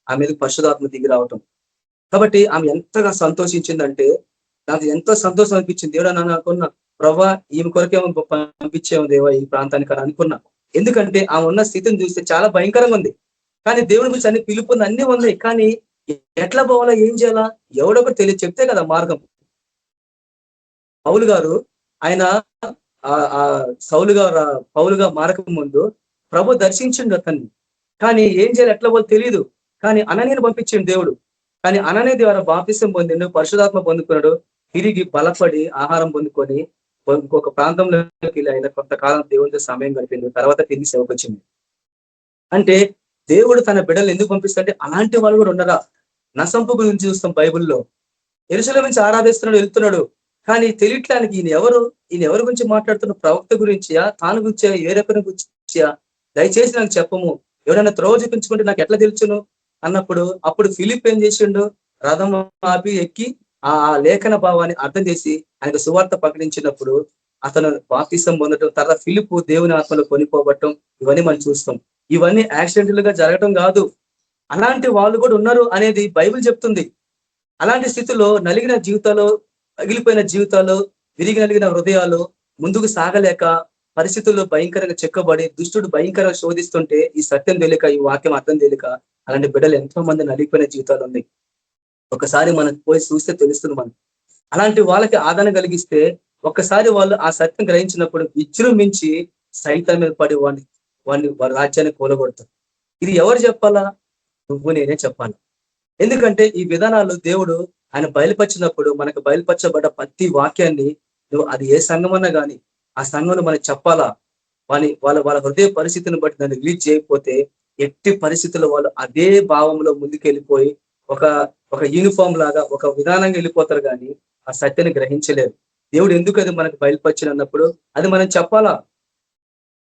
ఆమె మీద పరిశుధాత్మ దిగి రావటం. కాబట్టి ఆమె ఎంతగా సంతోషించిందంటే నాకు ఎంతో సంతోషం అనిపించింది. దేవుడా నన్ను అనుకున్నా, ప్రభా ఈమె కొరకేమో పంపించేమో దేవా ఈ ప్రాంతానికి అని అనుకున్నా. ఎందుకంటే ఆమె ఉన్న స్థితిని చూస్తే చాలా భయంకరంగా ఉంది. కానీ దేవుని గురించి అన్ని పిలుపుంది, అన్ని ఉన్నాయి. కానీ ఎట్లా పోవాలా, ఏం చేయాలా, ఎవడొక తెలియ చెప్తే కదా మార్గం. పౌలు గారు ఆయన పౌలుగా మారక ముందు ప్రభు దర్శించిండు అతన్ని. కానీ ఏం చేయాలి, ఎట్లా పోవాలి తెలియదు. కానీ అననీయను పంపించిండు దేవుడు. కానీ అననీయ ద్వారా బాప్తిసం పొందిండు, పరిశుధాత్మ పొందుకున్నాడు, తిరిగి బలపడి ఆహారం పొందుకొని ఇంకొక ప్రాంతంలోకి వెళ్ళి ఆయన కొంతకాలం దేవుడితో సమయం గడిపిండు. తర్వాత తిరిగి సేవకు వచ్చింది. అంటే దేవుడు తన బిడ్డలు ఎందుకు పంపిస్తాడంటే అలాంటి వాళ్ళు కూడా ఉన్నారా? నసంపు గురించి చూస్తాం బైబిల్లో. యెరూషలేము నుంచి ఆరాధిస్తున్నాడు, వెళ్తున్నాడు, కానీ తెలియట్డానికి ఈయన ఎవరి గురించి మాట్లాడుతున్న, ప్రవక్త గురించియా, తాను గురించా, ఏ రకం గురించియా, దయచేసి నాకు చెప్పము, ఎవరైనా త్రోవ చూపించుకుంటే నాకు ఎట్లా తెలుసును అన్నప్పుడు అప్పుడు ఫిలిప్ ఏం చేసిండు, రథం ఆపి ఎక్కి ఆ లేఖన భావాన్ని అర్థం చేసి ఆయనకు సువార్త ప్రకటించినప్పుడు అతను బాప్తిసం పొందడం, తర్వాత ఫిలిప్ దేవుని ఆత్మలో కొనిపోబట్టం, ఇవన్నీ మనం చూస్తాం. ఇవన్నీ యాక్సిడెంటల్ గా జరగటం కాదు, అలాంటి వాళ్ళు కూడా ఉన్నారు అనేది బైబిల్ చెప్తుంది. అలాంటి స్థితిలో నలిగిన జీవితాలు, పగిలిపోయిన జీవితాలు, విరిగి నలిగిన హృదయాలు, ముందుకు సాగలేక పరిస్థితుల్లో భయంకరంగా చెక్కబడి దుష్టుడు భయంకరంగా శోధిస్తుంటే ఈ సత్యం తెలియక, ఈ వాక్యం అర్థం తెలియక అలాంటి బిడ్డలు ఎంతో మంది నలిగిపోయిన జీవితాలు ఉన్నాయి. ఒకసారి మనం పోయి చూస్తే తెలుస్తుంది. మనం అలాంటి వాళ్ళకి ఆదరణ కలిగిస్తే ఒక్కసారి వాళ్ళు ఆ సత్యం గ్రహించినప్పుడు విజృంభించి సైతం మీద పడి వాడి రాజ్యాన్ని కూలగొడతారు. ఇది ఎవరు చెప్పాలా? నువ్వు నేనే చెప్పాలి. ఎందుకంటే ఈ విధానాలు దేవుడు ఆయన బయలుపరిచినప్పుడు మనకు బయలుపరచబడ్డ ప్రతి వాక్యాన్ని నువ్వు అది ఏ సంఘమన్నా కానీ ఆ సంఘంలో మనకి చెప్పాలా. వాళ్ళ హృదయ పరిస్థితిని బట్టి దాన్ని రిలీజ్ చేయకపోతే ఎట్టి పరిస్థితుల్లో వాళ్ళు అదే భావంలో ముందుకు వెళ్ళిపోయి ఒక యూనిఫామ్ లాగా ఒక విధానంగా వెళ్ళిపోతారు, కానీ ఆ సత్యాన్ని గ్రహించలేరు. దేవుడు ఎందుకు అది మనకు బయలుపరిచిన అన్నప్పుడు అది మనం చెప్పాలా.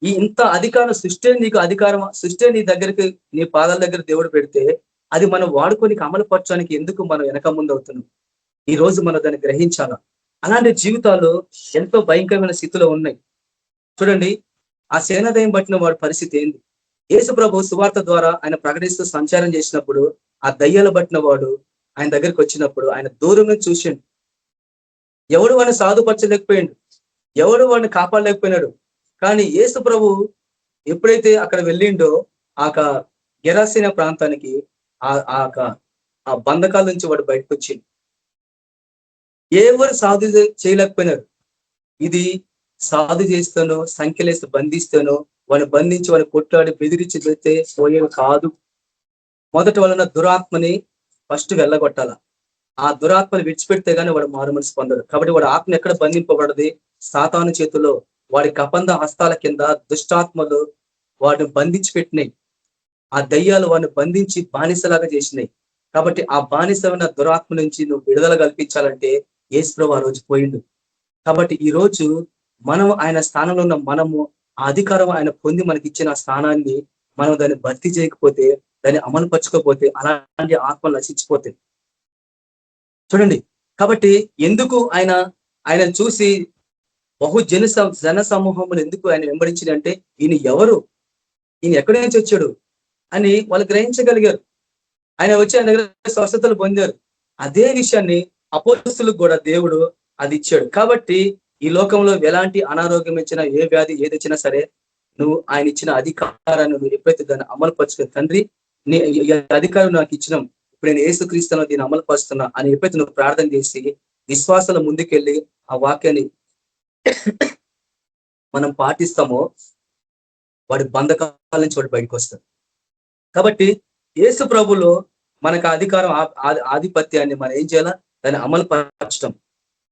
ఈ ఇంత అధికారం సృష్టి నీకు అధికారం, సృష్టి నీ దగ్గరికి నీ పాదాల దగ్గర దేవుడు పెడితే అది మనం వాడుకొని అమలు పరచడానికి ఎందుకు మనం వెనక ముందు అవుతున్నాం? ఈ రోజు మనం దాన్ని గ్రహించాలా. అలాంటి జీవితాలు ఎంతో భయంకరమైన స్థితిలో ఉన్నాయి. చూడండి, ఆ సేనాదయం పట్టిన వాడి పరిస్థితి ఏంది? యేసు ప్రభు సువార్త ద్వారా ఆయన ప్రకటిస్తూ సంచారం చేసినప్పుడు ఆ దయ్యాలు పట్టిన వాడు ఆయన దగ్గరికి వచ్చినప్పుడు ఆయన దూరం నుంచి చూసిండు. ఎవడు వాడిని సాధుపరచలేకపోయాడు, ఎవడు వాడిని కాపాడలేకపోయినాడు. కానీ యేసు ప్రభు ఎప్పుడైతే అక్కడ వెళ్ళిండో ఆ గెరాసీన ప్రాంతానికి ఆ బంధకాల నుంచి వాడు బయటకు వచ్చిండు. ఎవరు సాధు చేయలేకపోయినారు. ఇది సాధు చేస్తానో సంఖ్యలేసి బంధిస్తానో వాడిని బంధించి వాడిని కొట్లాడి బెదిరించి పెడితే పోయేది కాదు. మొదట వలన దురాత్మని ఫస్ట్ వెళ్ళగొట్టాల. ఆ దురాత్మని విడిచిపెడితే గానీ వాడు మారు మనసు పొందడు. కాబట్టి వాడు ఆత్మ ఎక్కడ బంధింపబడది? సాతాను చేతిలో. వాడి కబంధ హస్తాల కింద దుష్టాత్మలు వాడిని బంధించి పెట్టినాయి. ఆ దయ్యాలు వాడిని బంధించి బానిసలాగా చేసినాయి. కాబట్టి ఆ బానిసమైన దురాత్మ నుంచి నువ్వు విడుదల కల్పించాలంటే యేసు ప్రభువు ఆ రోజు పోయిండు. కాబట్టి ఈ రోజు మనం ఆయన స్థానంలో ఉన్న మనము ఆ అధికారం ఆయన పొంది మనకి ఇచ్చిన స్థానాన్ని మనం దాన్ని భర్తీ చేయకపోతే, దాన్ని అమలు పరచుకోకపోతే అలాంటి ఆత్మలు నశించిపోతాయి. చూడండి, కాబట్టి ఎందుకు ఆయన చూసి జన సమూహములు ఎందుకు ఆయన వెంబడించిందంటే ఈయన ఎవరు, ఈయన ఎక్కడి నుంచి వచ్చాడు అని వాళ్ళు గ్రహించగలిగారు. ఆయన వచ్చి ఆయన దగ్గర స్వస్థతలు పొందారు. అదే విషయాన్ని అపోస్తలులకు కూడా దేవుడు అది ఇచ్చాడు. కాబట్టి ఈ లోకంలో ఎలాంటి అనారోగ్యం ఇచ్చినా, ఏ వ్యాధి ఏది వచ్చినా సరే, నువ్వు ఆయన ఇచ్చిన అధికారాన్ని నువ్వు ఎప్పుడైతే దాన్ని అమలు పరుచుకో, తండ్రి నీ అధికారం నాకు ఇచ్చినాం, ఇప్పుడు నేను యేసుక్రీస్తును దీన్ని అమలు పరుస్తున్నా అని ఎప్పుడైతే నువ్వు ప్రార్థన చేసి విశ్వాసాల ముందుకెళ్ళి ఆ వాక్యాన్ని మనం పాటిస్తామో వాడి బంధకాల నుంచి వాడు బయటకు వస్తాడు. కాబట్టి యేసు ప్రభులో మనకు అధికారం, ఆధిపత్యాన్ని మనం ఏం చేయాలా? దాన్ని అమలు పరచడం.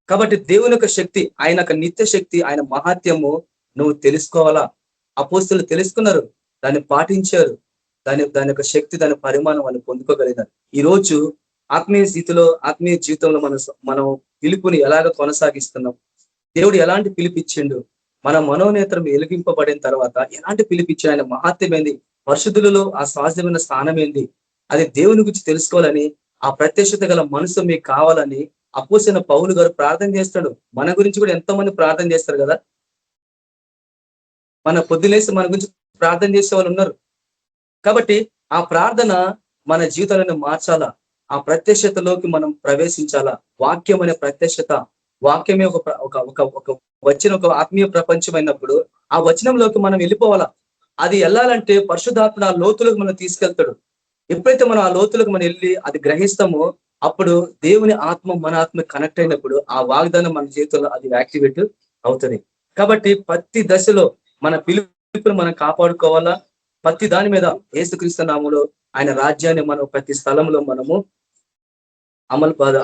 కాబట్టి దేవుని యొక్క శక్తి, ఆయన యొక్క నిత్య శక్తి, ఆయన మహాత్యము నువ్వు తెలుసుకోవాలా. అపోస్తలులు తెలుసుకున్నారు, దాన్ని పాటించారు. దాని యొక్క శక్తి, దాని పరిమాణం వాళ్ళు పొందుకోగలిగినారు. ఈ రోజు ఆత్మీయ స్థితిలో, ఆత్మీయ జీవితంలో మనం పిలుపుని ఎలాగ కొనసాగిస్తున్నాం? దేవుడు ఎలాంటి పిలిపిచ్చిండు? మన మనోనేత్రం వెలిగింపబడిన తర్వాత ఎలాంటి పిలిపిచ్చి ఆయన మహాత్యం ఏంది, పరిశుద్ధులలో ఆ సహజమైన స్థానం ఏంది, అది దేవుని గురించి తెలుసుకోవాలని, ఆ ప్రత్యక్షత గల మనసు మీకు కావాలని అపోస్తలుడైన పౌలు గారు ప్రార్థన చేస్తాడు. మన గురించి కూడా ఎంతో మంది ప్రార్థన చేస్తారు కదా. మన పొద్దులేసి మన గురించి ప్రార్థన చేసే వాళ్ళు ఉన్నారు. కాబట్టి ఆ ప్రార్థన మన జీవితాలను మార్చాలా. ఆ ప్రత్యక్షతలోకి మనం ప్రవేశించాలా. వాక్యం అనే ప్రత్యక్షత, వాక్యమే ఒక వచ్చిన ఒక ఆత్మీయ ప్రపంచం అయినప్పుడు ఆ వచనంలోకి మనం వెళ్ళిపోవాలా. అది వెళ్ళాలంటే పరిశుద్ధాత్మ ఆ లోతులకు మనం తీసుకెళ్తాడు. ఎప్పుడైతే మనం ఆ లోతులకు మనం వెళ్ళి అది గ్రహిస్తామో అప్పుడు దేవుని ఆత్మ మన ఆత్మ కనెక్ట్ అయినప్పుడు ఆ వాగ్దానం మన జీవితంలో అది యాక్టివేట్ అవుతుంది. కాబట్టి ప్రతి దశలో మన పిలుపును మనం కాపాడుకోవాలా. ప్రతి దాని మీద యేసుక్రీస్తు నామములో ఆయన రాజ్యాన్ని మనం ప్రతి స్థలంలో మనము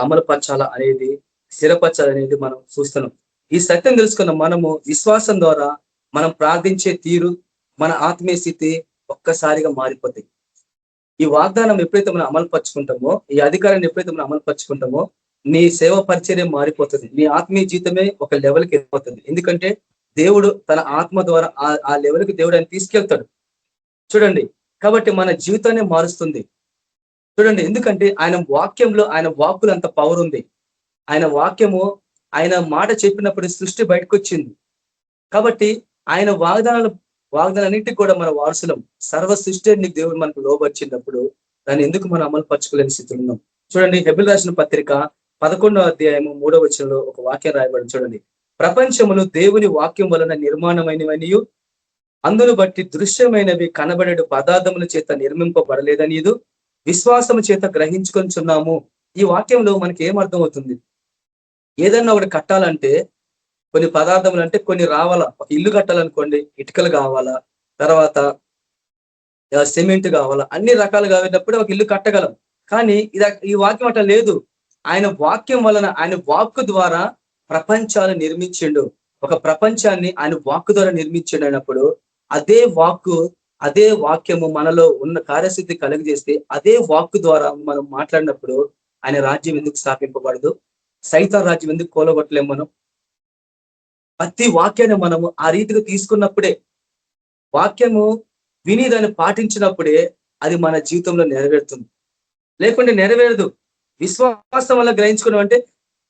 అమలుపరచాలా అనేది, స్థిరపరచాలనేది మనం చూస్తున్నాం. ఈ సత్యం తెలుసుకున్న మనము విశ్వాసం ద్వారా మనం ప్రార్థించే తీరు, మన ఆత్మీయ స్థితి ఒక్కసారిగా మారిపోతాయి. ఈ వాగ్దానం ఎప్పుడైతే మనం అమలుపరుచుకుంటామో, ఈ అధికారాన్ని ఎప్పుడైతే మనం అమలుపరుచుకుంటామో నీ సేవ పరిచర్య మారిపోతుంది. నీ ఆత్మీయ జీవితమే ఒక లెవెల్కి వెళ్ళిపోతుంది. ఎందుకంటే దేవుడు తన ఆత్మ ద్వారా ఆ లెవెల్కి దేవుడు ఆయన తీసుకెళ్తాడు. చూడండి, కాబట్టి మన జీవితాన్ని మారుస్తుంది. చూడండి, ఎందుకంటే ఆయన వాక్యంలో, ఆయన వాక్కులు అంత పవర్ ఉంది. ఆయన వాక్యము, ఆయన మాట చెప్పినప్పుడు సృష్టి బయటకు వచ్చింది. కాబట్టి ఆయన వాగ్దానాన్నింటికి కూడా మన వారసులం. సర్వ సృష్టి నీకు దేవుడు మనకు లోబర్చినప్పుడు దాన్ని ఎందుకు మనం అమలు పరచుకోలేని స్థితిలో ఉన్నాం? చూడండి, హెబ్రీయులకు రాసిన పత్రిక 11వ అధ్యాయము 3వ వచనంలో ఒక వాక్యం రాయబడి చూడండి. ప్రపంచములు దేవుని వాక్యం వలన నిర్మాణమైనవనియు అందును బట్టి దృశ్యమైనవి కనబడే పదార్థముల చేత నిర్మింపబడలేదనియు విశ్వాసము చేత గ్రహించుకొనిచున్నాము. ఈ వాక్యంలో మనకి ఏం అర్థం అవుతుంది? ఏదన్నా ఒకటి కట్టాలంటే కొన్ని పదార్థములు అంటే కొన్ని రావాలా. ఒక ఇల్లు కట్టాలనుకోండి, ఇటుకలు కావాలా, తర్వాత సిమెంట్ కావాలా, అన్ని రకాలు కావేటప్పుడు ఒక ఇల్లు కట్టగలం. కానీ ఈ వాక్యం అట్లా లేదు. ఆయన వాక్యం వలన, ఆయన వాక్కు ద్వారా ప్రపంచాలు నిర్మించిండు. ఒక ప్రపంచాన్ని ఆయన వాక్కు ద్వారా నిర్మించిండు అయినప్పుడు అదే వాక్కు, అదే వాక్యము మనలో ఉన్న కార్యసిద్ధి కలుగజేస్తే అదే వాక్కు ద్వారా మనం మాట్లాడినప్పుడు ఆయన రాజ్యం ఎందుకు స్థాపింపబడదు? సైతాన్ రాజ్యం ఎందుకు కూలగొట్టలేము మనం? ప్రతి వాక్యాన్ని మనము ఆ రీతిగా తీసుకున్నప్పుడే, వాక్యము విని దాన్ని పాటించినప్పుడే అది మన జీవితంలో నెరవేరుతుంది. లేకుంటే నెరవేరదు. విశ్వాసం వల్ల గ్రహించుకున్నాం అంటే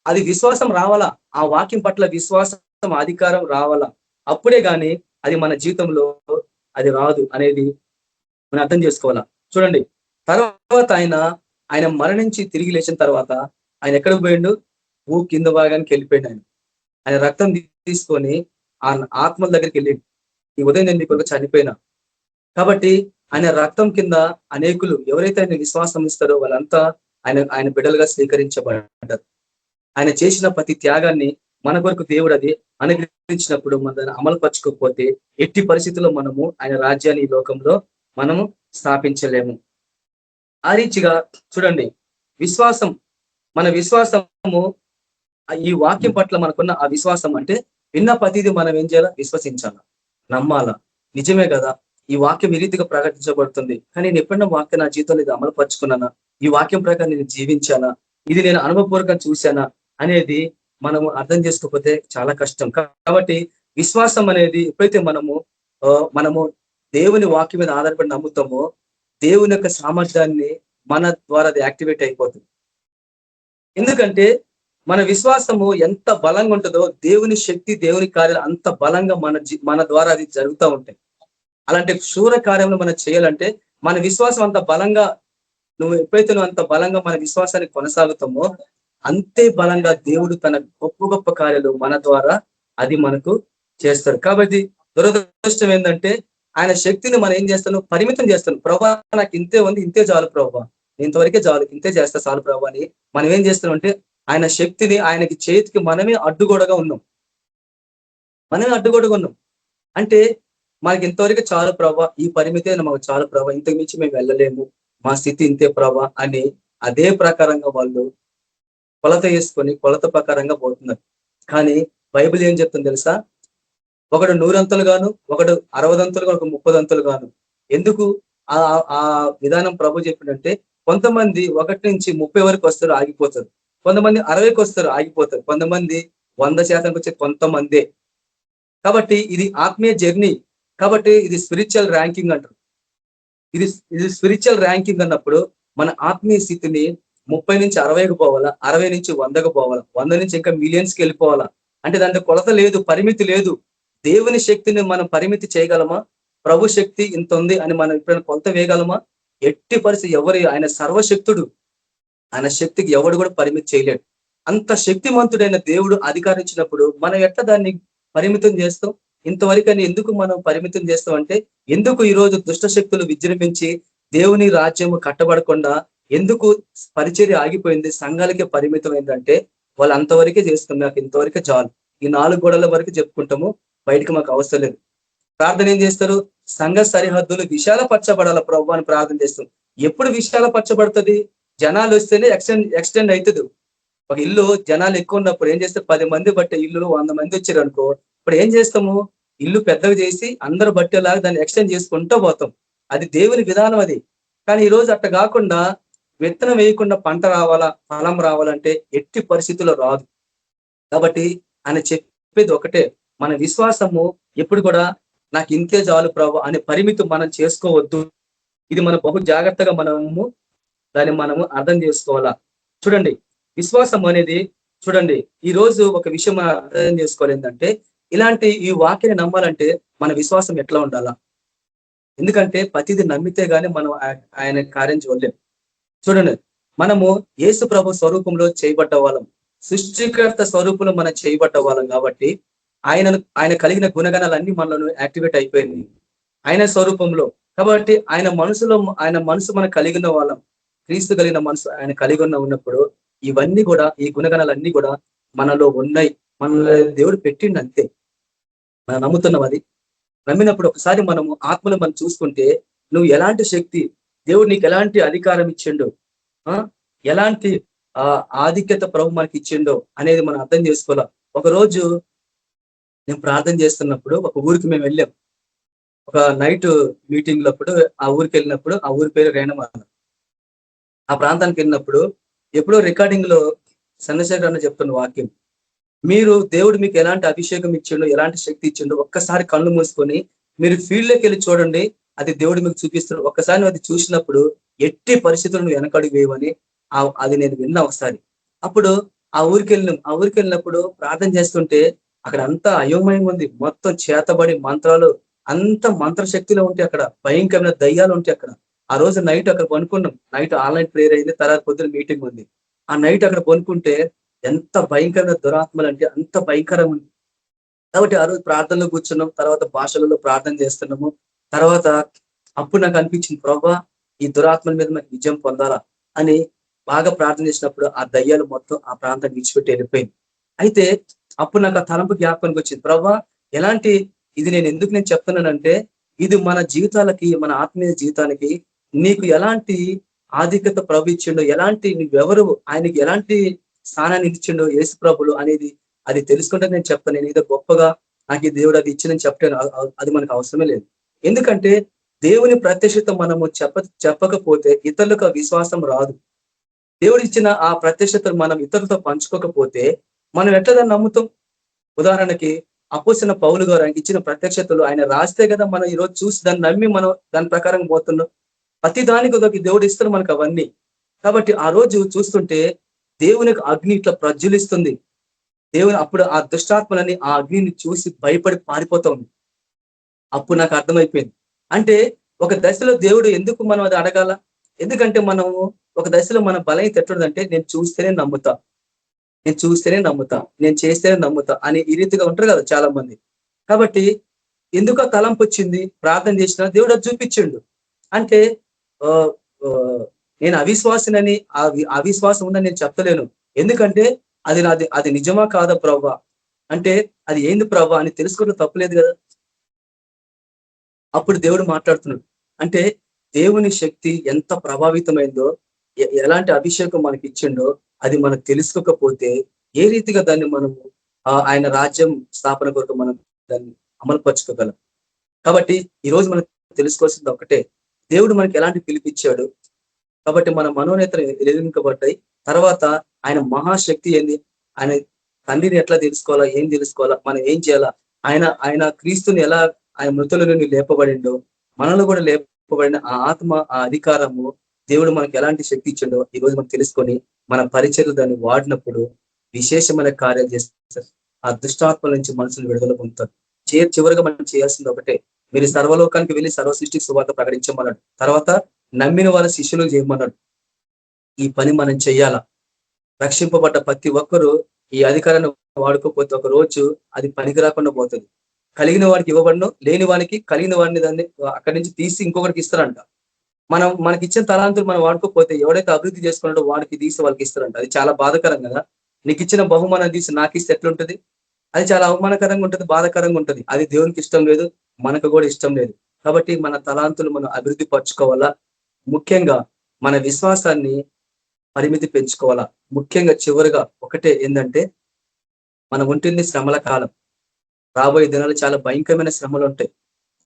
అది విశ్వాసం రావాలా, ఆ వాక్యం పట్ల విశ్వాసం అధికారం రావాలా, అప్పుడే గాని అది మన జీవితంలో అది రాదు అనేది మనం అర్థం చేసుకోవాలా. చూడండి, తర్వాత ఆయన మరణించి తిరిగి లేచిన తర్వాత ఆయన ఎక్కడికి పోయిండు? కింద భాగానికి వెళ్ళిపోయిండు. ఆయన రక్తం తీసుకొని ఆ ఆత్మల దగ్గరికి వెళ్ళిండు. ఈ ఉదయం నేను మీకు చనిపోయినా కాబట్టి ఆయన రక్తం కింద అనేకులు ఎవరైతే ఆయన విశ్వాసం ఇస్తారో వాళ్ళంతా ఆయన బిడ్డలుగా స్వీకరించబడ్డారు. ఆయన చేసిన ప్రతి త్యాగాన్ని మన కొరకు దేవుడు అది అనుగ్రహించినప్పుడు మన దాన్ని అమలుపరచుకోకపోతే ఎట్టి పరిస్థితుల్లో మనము ఆయన రాజ్యాన్ని ఈ లోకంలో మనము స్థాపించలేము. ఆ రీతిగా చూడండి, విశ్వాసం, మన విశ్వాసము ఈ వాక్యం పట్ల మనకున్న ఆ విశ్వాసం అంటే విన్న ప్రతిదీ మనం ఏం చేయాలా? విశ్వసించాలా, నమ్మాలా. నిజమే కదా, ఈ వాక్యం ఈ రీతిగా ప్రకటించబడుతుంది, కానీ నేను ఎప్పుడైనా వాక్యం నా జీవితంలో ఇది అమలుపరుచుకున్నానా, ఈ వాక్యం ప్రకారం నేను జీవించానా, ఇది నేను అనుభవపూర్వకంగా చూశానా అనేది మనము అర్థం చేసుకోకపోతే చాలా కష్టం. కాబట్టి విశ్వాసం అనేది ఎప్పుడైతే మనము దేవుని వాక్యం మీద ఆధారపడి నమ్ముతామో దేవుని యొక్క సామర్థ్యాన్ని మన ద్వారా అది యాక్టివేట్ అయిపోతుంది. ఎందుకంటే మన విశ్వాసము ఎంత బలంగా ఉంటుందో దేవుని శక్తి, దేవుని కార్యాలు అంత బలంగా మన ద్వారా అది జరుగుతూ ఉంటాయి. అలాంటి శూర కార్యంలో మనం చేయాలంటే మన విశ్వాసం అంత బలంగా, ఎప్పుడైతే అంత బలంగా మన విశ్వాసాన్ని కొనసాగుతామో అంతే బలంగా దేవుడు తన గొప్ప గొప్ప కార్యాలు మన ద్వారా అది మనకు చేస్తారు. కాబట్టి దురదృష్టం ఏంటంటే ఆయన శక్తిని మనం ఏం చేస్తాను? పరిమితం చేస్తాను. ప్రభా నాకు ఇంతే ఉంది, ఇంతే చాలు ప్రభా, ఇంతవరకే చాలు, ఇంతే చేస్తా చాలు ప్రభా అని మనం ఏం చేస్తాం అంటే ఆయన శక్తిని ఆయనకి చేతికి మనమే అడ్డుగోడగా ఉన్నాం. అంటే మనకి ఇంతవరకు చాలు ప్రభా, ఈ పరిమితే మాకు చాలు ప్రభా, ఇంతకు మించి మేము వెళ్ళలేము, మా స్థితి ఇంతే ప్రభా అని అదే ప్రకారంగా వాళ్ళు కొలత వేసుకొని కొలత ప్రకారంగా పోతున్నారు. కానీ బైబిల్ ఏం చెప్తుంది తెలుసా? ఒకడు 100 అంతలు గాను, ఒకడు 60 అంతలు గాను, ఒక 30 అంతలు గాను. ఎందుకు ఆ విధానం ప్రభు చెప్పినట్టే కొంతమంది 1 నుంచి 30 వరకు వస్తారు, ఆగిపోతారు. కొంతమంది 60కి వస్తారు, ఆగిపోతారు. కొంతమంది 100% వచ్చే కొంతమందే. కాబట్టి ఇది ఆత్మీయ జర్నీ. కాబట్టి ఇది స్పిరిచువల్ ర్యాంకింగ్ అంటారు. ఇది స్పిరిచువల్ ర్యాంకింగ్ అన్నప్పుడు మన ఆత్మీయ స్థితిని 30 నుంచి 60కి పోవాలా, 60 నుంచి 100కి పోవాలా, 100 నుంచి ఇంకా మిలియన్స్కి వెళ్ళిపోవాలా. అంటే దాంట్లో కొలత లేదు, పరిమితి లేదు. దేవుని శక్తిని మనం పరిమితి చేయగలమా? ప్రభు శక్తి ఇంత ఉంది అని మనం ఎప్పుడైనా కొలత వేయగలమా? ఎట్టి పరిస్థితి ఆయన సర్వశక్తుడు, ఆయన శక్తికి ఎవడు కూడా పరిమితి చేయలేడు. అంత శక్తిమంతుడైన దేవుడు అధికారించినప్పుడు మనం ఎట్లా దాన్ని పరిమితం చేస్తాం? ఇంతవరకని ఎందుకు మనం పరిమితం చేస్తాం అంటే, ఎందుకు ఈరోజు దుష్ట శక్తులు విజృంభించి దేవుని రాజ్యము కట్టబడకుండా ఎందుకు పరిచర్య ఆగిపోయింది, సంఘాలకే పరిమితం ఏంటంటే వాళ్ళు అంతవరకే చేస్తాం, నాకు ఇంతవరకే చాలు, ఈ 4 గోడల వరకు చెప్పుకుంటాము, బయటకు మాకు అవసరం లేదు. ప్రార్థన ఏం చేస్తారు? సంఘ సరిహద్దులు విశాలపరచబడాల ప్రభు అని ప్రార్థన చేస్తాం. ఎప్పుడు విశాలపరచబడుతుంది? జనాలు వస్తేనే ఎక్స్టెండ్ అవుతుంది. ఒక ఇల్లు జనాలు ఎక్కువ ఉన్నప్పుడు ఏం చేస్తే 10 మంది బట్టే ఇల్లు 100 మంది వచ్చారు అనుకో, ఇప్పుడు ఏం చేస్తాము? ఇల్లు పెద్దగా చేసి అందరూ బట్టేలాగా దాన్ని ఎక్స్టెండ్ చేసుకుంటూ పోతాం. అది దేవుని విధానం అది. కానీ ఈ రోజు అట్ట కాకుండా విత్తనం వేయకుండా పంట రావాలా, ఫలం రావాలంటే ఎట్టి పరిస్థితుల్లో రాదు. కాబట్టి ఆయన చెప్పేది ఒకటే, మన విశ్వాసము ఎప్పుడు కూడా నాకు ఇంతే చాలు ప్రభు అనే పరిమితి మనం చేసుకోవద్దు. ఇది మనం బహు జాగ్రత్తగా దాన్ని అర్థం చేసుకోవాలా. చూడండి, విశ్వాసం అనేది చూడండి, ఈ రోజు ఒక విషయం మనం అర్థం చేసుకోవాలి ఏంటంటే, ఇలాంటి ఈ వాక్యాన్ని నమ్మాలంటే మన విశ్వాసం ఎట్లా ఉండాలా? ఎందుకంటే ప్రతిదీ నమ్మితే గానీ మనం ఆయన కార్యం చూడలేం. చూడండి, మనము యేసు ప్రభు స్వరూపంలో చేయబడ్డ వాళ్ళం, సృష్టికర్త స్వరూపంలో మనం చేయబడ్డ వాళ్ళం. కాబట్టి ఆయన కలిగిన గుణగణాలన్నీ మనలో యాక్టివేట్ అయిపోయింది ఆయన స్వరూపంలో. కాబట్టి ఆయన మనసు మనం కలిగిన వాళ్ళం, క్రీస్తు కలిగిన మనసు ఆయన కలిగి ఉన్నప్పుడు ఇవన్నీ కూడా, ఈ గుణగణాలన్నీ కూడా మనలో ఉన్నాయి. మనలో దేవుడు పెట్టిండు అంతే, మనం నమ్ముతున్నాం. అది నమ్మినప్పుడు ఒకసారి మనము ఆత్మను మనం చూసుకుంటే, నువ్వు ఎలాంటి శక్తి, దేవుడు నీకు ఎలాంటి అధికారం ఇచ్చిండు, ఎలాంటి ఆధిక్యత ప్రభు మనకి ఇచ్చిండో అనేది మనం అర్థం చేసుకోవాలి. ఒకరోజు నేను ప్రార్థన చేస్తున్నప్పుడు ఒక ఊరికి మేము వెళ్ళాం. ఒక నైట్ మీటింగ్ లప్పుడు ఆ ఊరికి వెళ్ళినప్పుడు, ఆ ఊరి పేరు రేణమాల. ఆ ప్రాంతానికి వెళ్ళినప్పుడు ఎప్పుడో రికార్డింగ్ లో చంద్రశేఖర్ అన్న చెప్తున్న వాక్యం, మీరు దేవుడు మీకు ఎలాంటి అభిషేకం ఇచ్చిండో, ఎలాంటి శక్తి ఇచ్చిండో ఒక్కసారి కళ్ళు మూసుకొని మీరు ఫీల్డ్ లోకి వెళ్ళి చూడండి. అది దేవుడు మీకు చూపిస్తున్నాడు. ఒక్కసారి నువ్వు అది చూసినప్పుడు ఎట్టి పరిస్థితులు నువ్వు వెనకడుగు వేయవని అది నేను విన్నా ఒకసారి. అప్పుడు ఆ ఊరికి వెళ్ళినప్పుడు ప్రార్థన చేస్తుంటే అక్కడ అంతా అయోమయంగా ఉంది. మొత్తం చేతబడి మంత్రాలు, అంత మంత్రశక్తిలో ఉంటాయి అక్కడ. భయంకరమైన దయ్యాలు ఉంటాయి అక్కడ. ఆ రోజు నైట్ అక్కడ పనుకున్నాం. నైట్ ఆన్లైన్ ప్రేయర్ అయింది. తర్వాత పొద్దున మీటింగ్ ఉంది. ఆ నైట్ అక్కడ పనుకుంటే ఎంత భయంకరమైన దురాత్మలు అంటే అంత భయంకరంగా ఉంది. కాబట్టి ఆ రోజు ప్రార్థనలో కూర్చున్నాం. తర్వాత భాషలలో ప్రార్థన చేస్తున్నాము. తర్వాత అప్పుడు నాకు అనిపించింది, ప్రభా ఈ దురాత్మల మీద మనకి విజయం పొందాలా అని బాగా ప్రార్థన చేసినప్పుడు ఆ దయ్యాలు మొత్తం ఆ ప్రాంతాన్ని విడిచిపెట్టి వెళ్ళిపోయింది. అయితే అప్పుడు నాకు ఆ తలంపు జ్ఞాపకానికి వచ్చింది, ప్రభా ఎలాంటి ఇది నేను చెప్తున్నానంటే ఇది మన జీవితాలకి, మన ఆత్మీయ జీవితానికి నీకు ఎలాంటి ఆధిక్యత ప్రభు ఇచ్చిండో, ఎలాంటి నువ్వెవరు, ఆయనకి ఎలాంటి స్థానాన్ని ఇచ్చిండో యేసు ప్రభులు అనేది అది తెలుసుకుంటే నేను చెప్తాను. నేను ఏదో గొప్పగా నాకు ఈ దేవుడు అది ఇచ్చిందని చెప్పాను, అది మనకు అవసరమే లేదు. ఎందుకంటే దేవుని ప్రత్యక్షత మనము చెప్పకపోతే ఇతరులకు ఆ విశ్వాసం రాదు. దేవుడు ఇచ్చిన ఆ ప్రత్యక్షతను మనం ఇతరులతో పంచుకోకపోతే మనం ఎట్లా దాన్ని నమ్ముతాం? ఉదాహరణకి అపోస్తలుడైన పౌలు గారు ఆయనకి ఇచ్చిన ప్రత్యక్షతలు ఆయన రాస్తే కదా మనం ఈరోజు చూసి దాన్ని నమ్మి మనం దాని ప్రకారం పోతున్నాం. ప్రతి దానికి ఒక దేవుడు ఇస్తాడు మనకు అవన్నీ. కాబట్టి ఆ రోజు చూస్తుంటే దేవునికి అగ్ని ఇట్లా ప్రజ్వలిస్తుంది. దేవుని అప్పుడు ఆ దుష్టాత్మలని ఆ అగ్నిని చూసి భయపడి పారిపోతా ఉంది. అప్పుడు నాకు అర్థమైపోయింది. అంటే ఒక దశలో దేవుడు ఎందుకు మనం అది అడగాల? ఎందుకంటే మనము ఒక దశలో మన బలహీనత ఎట్లుందంటే నేను చూస్తేనే నమ్ముతా, నేను చేస్తేనే నమ్ముతా అని ఈ రీతిగా ఉంటారు కదా చాలా మంది. కాబట్టి ఎందుకు ఆ తలంపు వచ్చింది? ప్రార్థన చేసిన దేవుడు అది చూపించిండు. అంటే నేను అవిశ్వాసినని అవిశ్వాసం ఉందని నేను చెప్పలేను. ఎందుకంటే అది నిజమా కాదా ప్రభా, అంటే అది ఏంది ప్రభా అని తెలుసుకోవడం తప్పలేదు కదా. అప్పుడు దేవుడు మాట్లాడుతున్నాడు. అంటే దేవుని శక్తి ఎంత ప్రభావితమైందో, ఎలాంటి అభిషేకం మనకి ఇచ్చిండో అది మనకు తెలుసుకోకపోతే ఏ రీతిగా దాన్ని మనము ఆయన రాజ్యం స్థాపన కొరకు మనం దాన్ని అమలుపరుచుకోగలం. కాబట్టి ఈ రోజు మనం తెలుసుకోవాల్సింది ఒకటే, దేవుడు మనకి ఎలాంటి పిలిపిచ్చాడు. కాబట్టి మన మనోనేతలు ఎదిరింపబడ్డాయి. తర్వాత ఆయన మహాశక్తి ఏంది, ఆయన తండ్రిని ఎట్లా తెలుసుకోవాలా, ఏం తెలుసుకోవాలా, మనం ఏం చేయాలా, ఆయన క్రీస్తుని ఎలా ఆయన మృతుల నుండి లేపబడిండో మనలో కూడా లేపబడిన ఆ ఆత్మ, ఆ అధికారము దేవుడు మనకి ఎలాంటి శక్తి ఇచ్చిండో ఈ రోజు మనం తెలుసుకొని మన పరిచర్లు దాన్ని వాడినప్పుడు విశేషమైన కార్యాలు చేస్తారు. ఆ దుష్టాత్మల నుంచి మనుషులు విడుదల పొందుతారు. చివరిగా మనం చేయాల్సింది ఒకటే, మీరు సర్వలోకానికి వెళ్ళి సర్వ సృష్టికి సువార్త ప్రకటించమన్నాడు. తర్వాత నమ్మిన వాళ్ళ శిష్యులు చేయమన్నాడు. ఈ పని మనం చెయ్యాలా. రక్షింపబడ్డ ప్రతి ఒక్కరూ ఈ అధికారాన్ని వాడుకోకపోతే ఒక రోజు అది పనికి రాకుండా పోతుంది. కలిగిన వాడికి ఇవ్వబడను, లేని వానికి కలిగిన వాడిని దాన్ని అక్కడి నుంచి తీసి ఇంకొకరికి ఇస్తారంట. మనకి ఇచ్చిన తలాంతులు మనం వాడుకోకపోతే ఎవడైతే అభివృద్ధి చేసుకున్నాడో వాడికి తీసి వాళ్ళకి ఇస్తారంట. అది చాలా బాధాకరం కదా. నీకు ఇచ్చిన బహుమానం తీసి నాకు ఇస్తే ఎట్లుంటది? అది చాలా అవమానకరంగా ఉంటుంది, బాధాకరంగా ఉంటుంది. అది దేవునికి ఇష్టం లేదు, మనకు కూడా ఇష్టం లేదు. కాబట్టి మన తలాంతులు మనం అభివృద్ధి పరచుకోవాలా. ముఖ్యంగా మన విశ్వాసాన్ని పరిమితి పెంచుకోవాలా. ముఖ్యంగా చివరిగా ఒకటే ఏంటంటే, మనం ఉంటుంది శ్రమల కాలం. రాబోయే దినాలు చాలా భయంకరమైన శ్రమలు ఉంటాయి.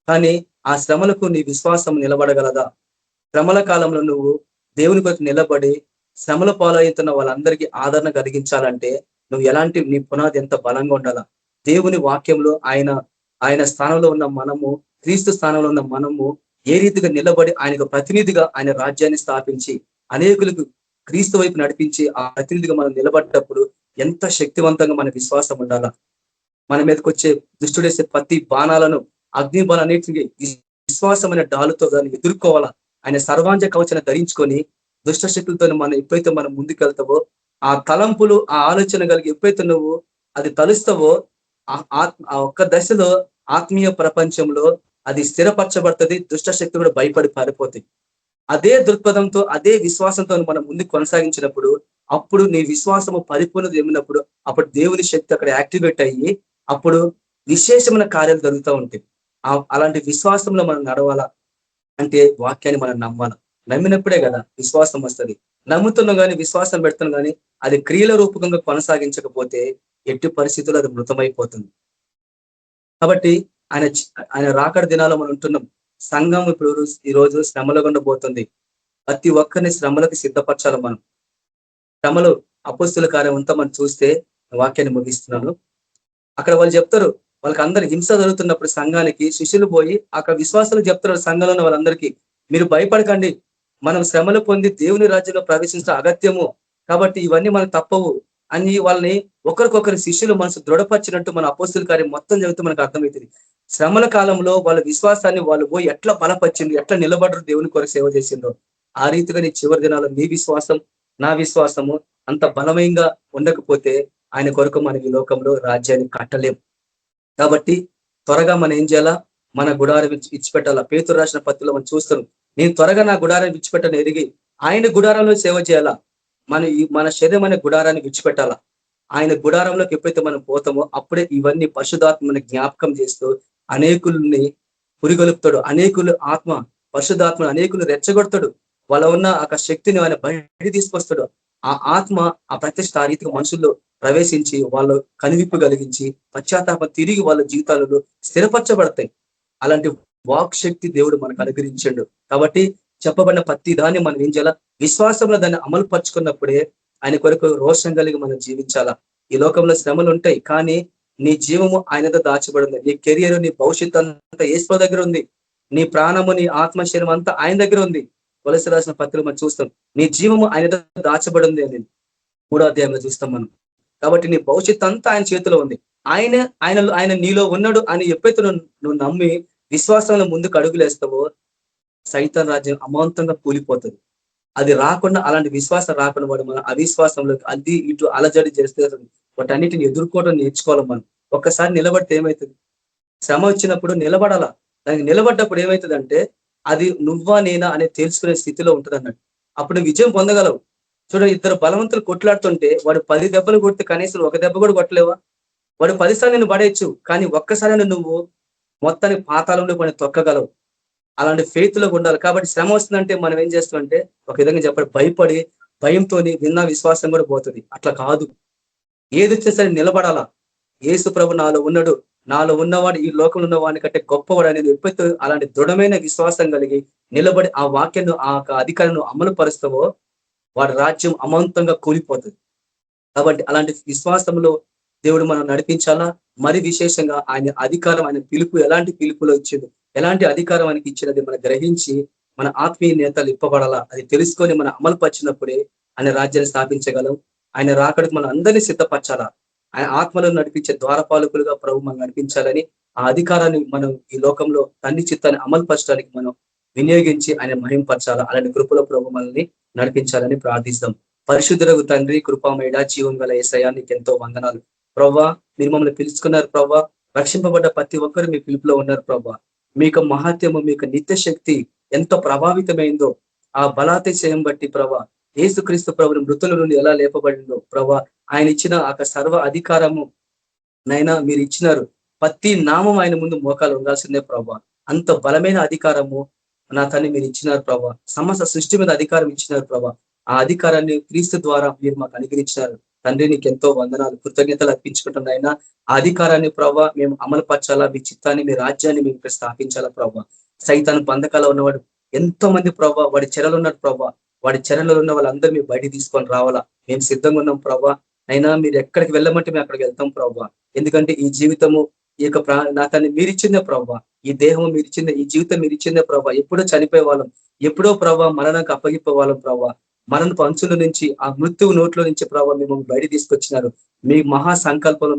కానీ ఆ శ్రమలకు నీ విశ్వాసం నిలబడగలదా? శ్రమల కాలంలో నువ్వు దేవుని కొరకు నిలబడి శ్రమల పాలవుతున్న వాళ్ళందరికీ ఆదరణ కలిగించాలంటే నువ్వు ఎలాంటి, నీ పునాది ఎంత బలంగా ఉండాలా. దేవుని వాక్యంలో ఆయన స్థానంలో ఉన్న మనము, క్రీస్తు స్థానంలో ఉన్న మనము ఏ రీతిగా నిలబడి ఆయనకు ప్రతినిధిగా ఆయన రాజ్యాన్ని స్థాపించి అనేకులకు క్రీస్తు వైపు నడిపించి ఆ ప్రతినిధిగా మనం నిలబడ్డప్పుడు ఎంత శక్తివంతంగా మన విశ్వాసం ఉండాలా. మన మీదకి వచ్చే దుష్టుడేసే ప్రతి బాణాలను, అగ్ని బాణాలన్నిటికీ విశ్వాసమైన డాలుతో దాన్ని ఎదుర్కోవాలా. ఆయన సర్వాంజ కవచన ధరించుకొని దుష్ట శక్తులతో ఎప్పుడైతే మనం ముందుకెళ్తావో, ఆ తలంపులు, ఆ ఆలోచన కలిగి ఎప్పుడైతే నువ్వు అది తలుస్తావో ఆ ఒక్క దశలో ఆత్మీయ ప్రపంచంలో అది స్థిరపరచబడుతుంది. దుష్ట శక్తులు కూడా భయపడి పారిపోతాయి. అదే దృక్పథంతో, అదే విశ్వాసంతో మనం ముందుకు కొనసాగించినప్పుడు, అప్పుడు నీ విశ్వాసము పరిపూర్ణత ఏమినప్పుడు అప్పుడు దేవుని శక్తి అక్కడ యాక్టివేట్ అయ్యి అప్పుడు విశేషమైన కార్యాలు జరుగుతూ ఉంటాయి. అలాంటి విశ్వాసంలో మనం నడవాలా అంటే వాక్యాన్ని మనం నమ్మాలా. నమ్మినప్పుడే కదా విశ్వాసం వస్తుంది. నమ్ముతున్నాం కానీ, విశ్వాసం పెడుతున్నాం కానీ అది క్రియల రూపకంగా కొనసాగించకపోతే ఎట్టి పరిస్థితుల్లో అది మృతమైపోతుంది. కాబట్టి ఆయన రాకడ దినాల్లో మనం ఉంటున్నాం. సంఘం ఇప్పుడు ఈ రోజు శ్రమల గుండా పోతుంది. ప్రతి ఒక్కరిని శ్రమలకు సిద్ధపరచాలి మనం. శ్రమలు అపోస్తుల కార్యం అంతా మనం చూస్తే వాక్యాన్ని ముగిస్తున్నాను. అక్కడ వాళ్ళు చెప్తారు, వాళ్ళకి అందరు హింస జరుగుతున్నప్పుడు సంఘానికి శిష్యులు పోయి అక్కడ విశ్వాసాలు చెప్తారు సంఘంలో ఉన్న వాళ్ళందరికీ, మీరు భయపడకండి, మనం శ్రమలు పొంది దేవుని రాజ్యంలో ప్రవేశించడం అగత్యము, కాబట్టి ఇవన్నీ మనకు తప్పవు అని వాళ్ళని ఒకరికొకరు శిష్యులు మనసు దృఢపరిచినట్టు మన అపోస్తుల కార్యం మొత్తం చదివితే మనకు అర్థమవుతుంది. శ్రమల కాలంలో వాళ్ళ విశ్వాసాన్ని వాళ్ళు పోయి ఎట్లా బలపరిచిండ్రు, ఎట్లా నిలబడరు, దేవుని కొరకు సేవ చేసిండ్రు. ఆ రీతిగా నీ చివరి దినాల్లో నీ విశ్వాసం నా విశ్వాసము అంత బలమయంగా ఉండకపోతే ఆయన కొరకు మన ఈ లోకంలో రాజ్యాన్ని కట్టలేం. కాబట్టి త్వరగా మనం ఏం చేయాలా, మన గుడారం విడిచిపెట్టాలా. పేతురు రాసిన పత్రికలో మనం చూస్తున్నాం, నేను త్వరగా నా గుడారం విడిచిపెట్టని ఎరిగి ఆయన గుడారంలో సేవ చేయాలా. మన శరీరం అనే గుడారాన్ని విడిచిపెట్టాలా. ఆయన గుడారంలోకి ఎప్పుడైతే మనం పోతామో అప్పుడే ఇవన్నీ పరిశుద్ధాత్మ మన జ్ఞాపకం చేస్తూ అనేకుల్ని పురిగొలుపుతాడు. అనేకులు ఆత్మ పరిశుద్ధాత్మ అనేకులు రెచ్చగొడతాడు. వాళ్ళ ఉన్న ఆ శక్తిని ఆయన బయట తీసుకొస్తాడు. ఆ ఆత్మ ఆ ప్రత్యక్ష ఆ రీతిగా మనుషుల్లో ప్రవేశించి వాళ్ళు కనువిప్పు కలిగించి పశ్చాత్తాపం తిరిగి వాళ్ళ జీవితాలలో స్థిరపరచబడతాయి. అలాంటి వాక్ శక్తి దేవుడు మనకు అనుగ్రహించాడు. కాబట్టి చెప్పబడిన ప్రతి దాన్ని మనం ఏం చేయాలా, విశ్వాసంలో దాన్ని అమలు పరుచుకున్నప్పుడే ఆయన కొరకు రోషం కలిగి మనం జీవించాలా. ఈ లోకంలో శ్రమలు ఉంటాయి, కానీ నీ జీవము ఆయనతో దాచబడింది. నీ కెరియర్, నీ భవిష్యత్తు అంతా యేసు దగ్గర ఉంది. నీ ప్రాణము, నీ ఆత్మశరీరం అంతా ఆయన దగ్గర ఉంది. కొలస్సీ రాసిన పత్రికలు మనం చూస్తాం, నీ జీవము ఆయనతో దాచబడింది అని 3వ అధ్యాయంలో చూస్తాం మనం. కాబట్టి నీ భవిష్యత్తు అంతా ఆయన చేతిలో ఉంది. ఆయన నీలో ఉన్నాడు అని ఎప్పుడైతే నువ్వు నమ్మి విశ్వాసంలో ముందుకు అడుగులేస్తావో సైతాన్ రాజ్యం అమాంతంగా కూలిపోతుంది. అది రాకుండా, అలాంటి విశ్వాసం రాకుండా వాడు మన అవిశ్వాసంలో అది ఇటు అలజడి చేస్తే వాటన్నిటిని ఎదుర్కోవడం నేర్చుకోవాలి. మనం ఒక్కసారి నిలబడితే ఏమవుతుంది, శ్రమ వచ్చినప్పుడు నిలబడాలా. దానికి నిలబడ్డప్పుడు ఏమవుతుందంటే అది నువ్వా నేనా అనే తెలుసుకునే స్థితిలో ఉంటుంది అన్నట్టు. అప్పుడు విజయం పొందగలవు. చూడండి, ఇద్దరు బలవంతులు కొట్లాడుతుంటే వాడు 10 దెబ్బలు కొడితే కనీసం ఒక దెబ్బ కూడా కొట్టలేవా? వాడు 10 సార్లు నేను పడేయచ్చు, కానీ ఒక్కసారి నువ్వు మొత్తానికి పాతాళంలో కొన్ని తొక్కగలవు. అలాంటి ఫెయిత్ లో ఉండాలి. కాబట్టి శ్రమ వస్తుందంటే మనం ఏం చేస్తామంటే ఒక విధంగా చెప్పండి, భయపడి భయంతో విన్న విశ్వాసం కూడా పోతుంది. అట్లా కాదు, ఏది వచ్చేసరి నిలబడాలా. యేసు ప్రభు నాలో ఉన్నాడు, నాలో ఉన్నవాడు ఈ లోకంలో ఉన్నవాడిని కంటే గొప్పవాడు అనేది ఎప్పుడైతే అలాంటి దృఢమైన విశ్వాసం కలిగి నిలబడి ఆ వాక్యాన్ని ఆ అధికారాన్ని అమలు పరుస్తావో వాడి రాజ్యం అమాంతంగా కూలిపోతుంది. కాబట్టి అలాంటి విశ్వాసంలో దేవుడు మనం నడిపించాలా. మరి విశేషంగా ఆయన అధికారం, ఆయన పిలుపు ఎలాంటి పిలుపులో ఇచ్చింది, ఎలాంటి అధికారం ఆయనకి ఇచ్చినది మనం గ్రహించి మన ఆత్మీయ నేతలు ఇప్పబడాలా. అది తెలుసుకొని మనం అమలు పరిచినప్పుడే ఆయన రాజ్యాన్ని స్థాపించగలం. ఆయన రాకడికి మనం అందరినీ సిద్ధపరచాలా. ఆయన ఆత్మలో నడిపించే ద్వారపాలకులుగా ప్రభు మనం నడిపించాలని, ఆ అధికారాన్ని మనం ఈ లోకంలో తండ్రి చిత్తాన్ని అమలు పరచడానికి మనం వినియోగించి ఆయన మహింపరచాలా. అలాంటి కృపలో ప్రభు మనల్ని నడిపించాలని ప్రార్థిస్తాం. పరిశుద్ధులకు తండ్రి, కృపామయుడ, జీవం గల యేసయ్యా నీకు ఎంతో వందనాలు ప్రభా. మీరు మమ్మల్ని పిలుచుకున్నారు ప్రభా. రక్షింపబడ్డ ప్రతి ఒక్కరు మీ పిలుపులో ఉన్నారు ప్రభా. మీకు మహత్యము, మీకు నిత్య శక్తి ఎంతో ప్రభావితమైందో ఆ బలాతిశయం బట్టి ప్రభా, యేసుక్రీస్తు ప్రభుని మృతుల నుండి ఎలా లేపబడిందో ప్రభా, ఆయన ఇచ్చిన ఆ సర్వ అధికారము నైనా మీరు ఇచ్చినారు. ప్రతి నామం ఆయన ముందు మోకాలు ఉండాల్సిందే ప్రభా. అంత బలమైన అధికారము నా తల్లి మీరు ఇచ్చినారు ప్రభా. సమస్త సృష్టి మీద అధికారం ఇచ్చినారు ప్రభా. ఆ అధికారాన్ని క్రీస్తు ద్వారా మీరు మాకు అనుగ్రహించినారు తండ్రి. నీకు ఎంతో వందనాలు, కృతజ్ఞతలు అర్పించుకుంటున్నాయినా ఆ అధికారాన్ని ప్రభా మేము అమలు పరచాలా. మీ చిత్తాన్ని, మీ రాజ్యాన్ని మేము స్థాపించాలా ప్రభా. సైతాను బంధకాల్లో ఉన్నవాడు ఎంతో మంది ప్రభా, వాడి చెరలు ఉన్నాడు ప్రభా. వాడి చెరలో ఉన్న వాళ్ళందరూ మీరు బయట తీసుకొని రావాలా. మేము సిద్ధంగా ఉన్నాం ప్రభా. అయినా మీరు ఎక్కడికి వెళ్ళమంటే మేము అక్కడికి వెళ్తాం ప్రభా. ఎందుకంటే ఈ జీవితము ఈ యొక్క నా తన్ని మీరు ఇచ్చిందే ప్రభా. ఈ దేహం మీరు ఇచ్చిందే, ఈ జీవితం మీరు ఇచ్చిందే ప్రభా. ఎప్పుడో చనిపోయే వాళ్ళం, ఎప్పుడో ప్రభా మరణానికి అప్పగిపోయే వాళ్ళం ప్రభా. మరణ పంచుల నుంచి, ఆ మృత్యువు నోట్లో నుంచి ప్రభావ మేము బయట తీసుకొచ్చినారు. మీ మహా సంకల్పంలో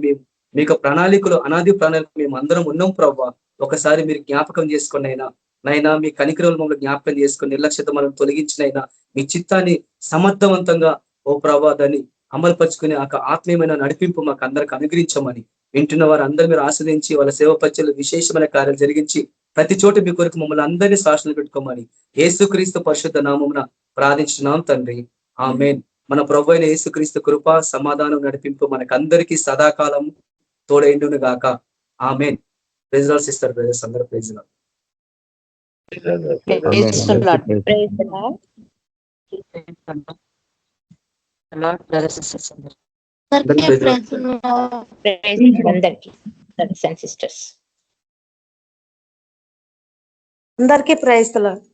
మీకు ప్రణాళికలు, అనాది ప్రణాళిక మేము అందరం ఉన్నాం ప్రభావ. ఒకసారి మీరు జ్ఞాపకం చేసుకుని నైనా మీ కనికరములు మమ్మల్ని జ్ఞాపకం చేసుకుని నిర్లక్ష్యత మనం తొలగించినైనా మీ చిత్తాన్ని సమర్థవంతంగా ఓ ప్రభావ దాన్ని అమలుపరుచుకునే ఆ ఆత్మీయమైన నడిపింపు మాకు అందరికి అనుగ్రహించమని, వింటున్న వారు అందరూ మీరు ఆస్వాదించి వాళ్ళ సేవ పరిచయలు విశేషమైన కార్యాలు జరిగించి ప్రతి చోట మీ కొరకు మమ్మల్ని అందరినీ సాక్షులు పెట్టుకోమని యేసుక్రీస్తు పరిశుద్ధ నామమున ప్రార్థించున్నాం తండ్రి, ఆమేన్. మన ప్రభు అయిన యేసుక్రీస్తు కృప, సమాధానం, నడిపింపు మనకందరికీ సదాకాలం తోడైండును గాక. ఆమేన్. ప్రైజ్ లార్డ్ సిస్టర్, బ్రదర్స్ అందరూ ప్రైజ్ లార్డ్. అందరికీ ప్రైజ్ ది లార్డ్.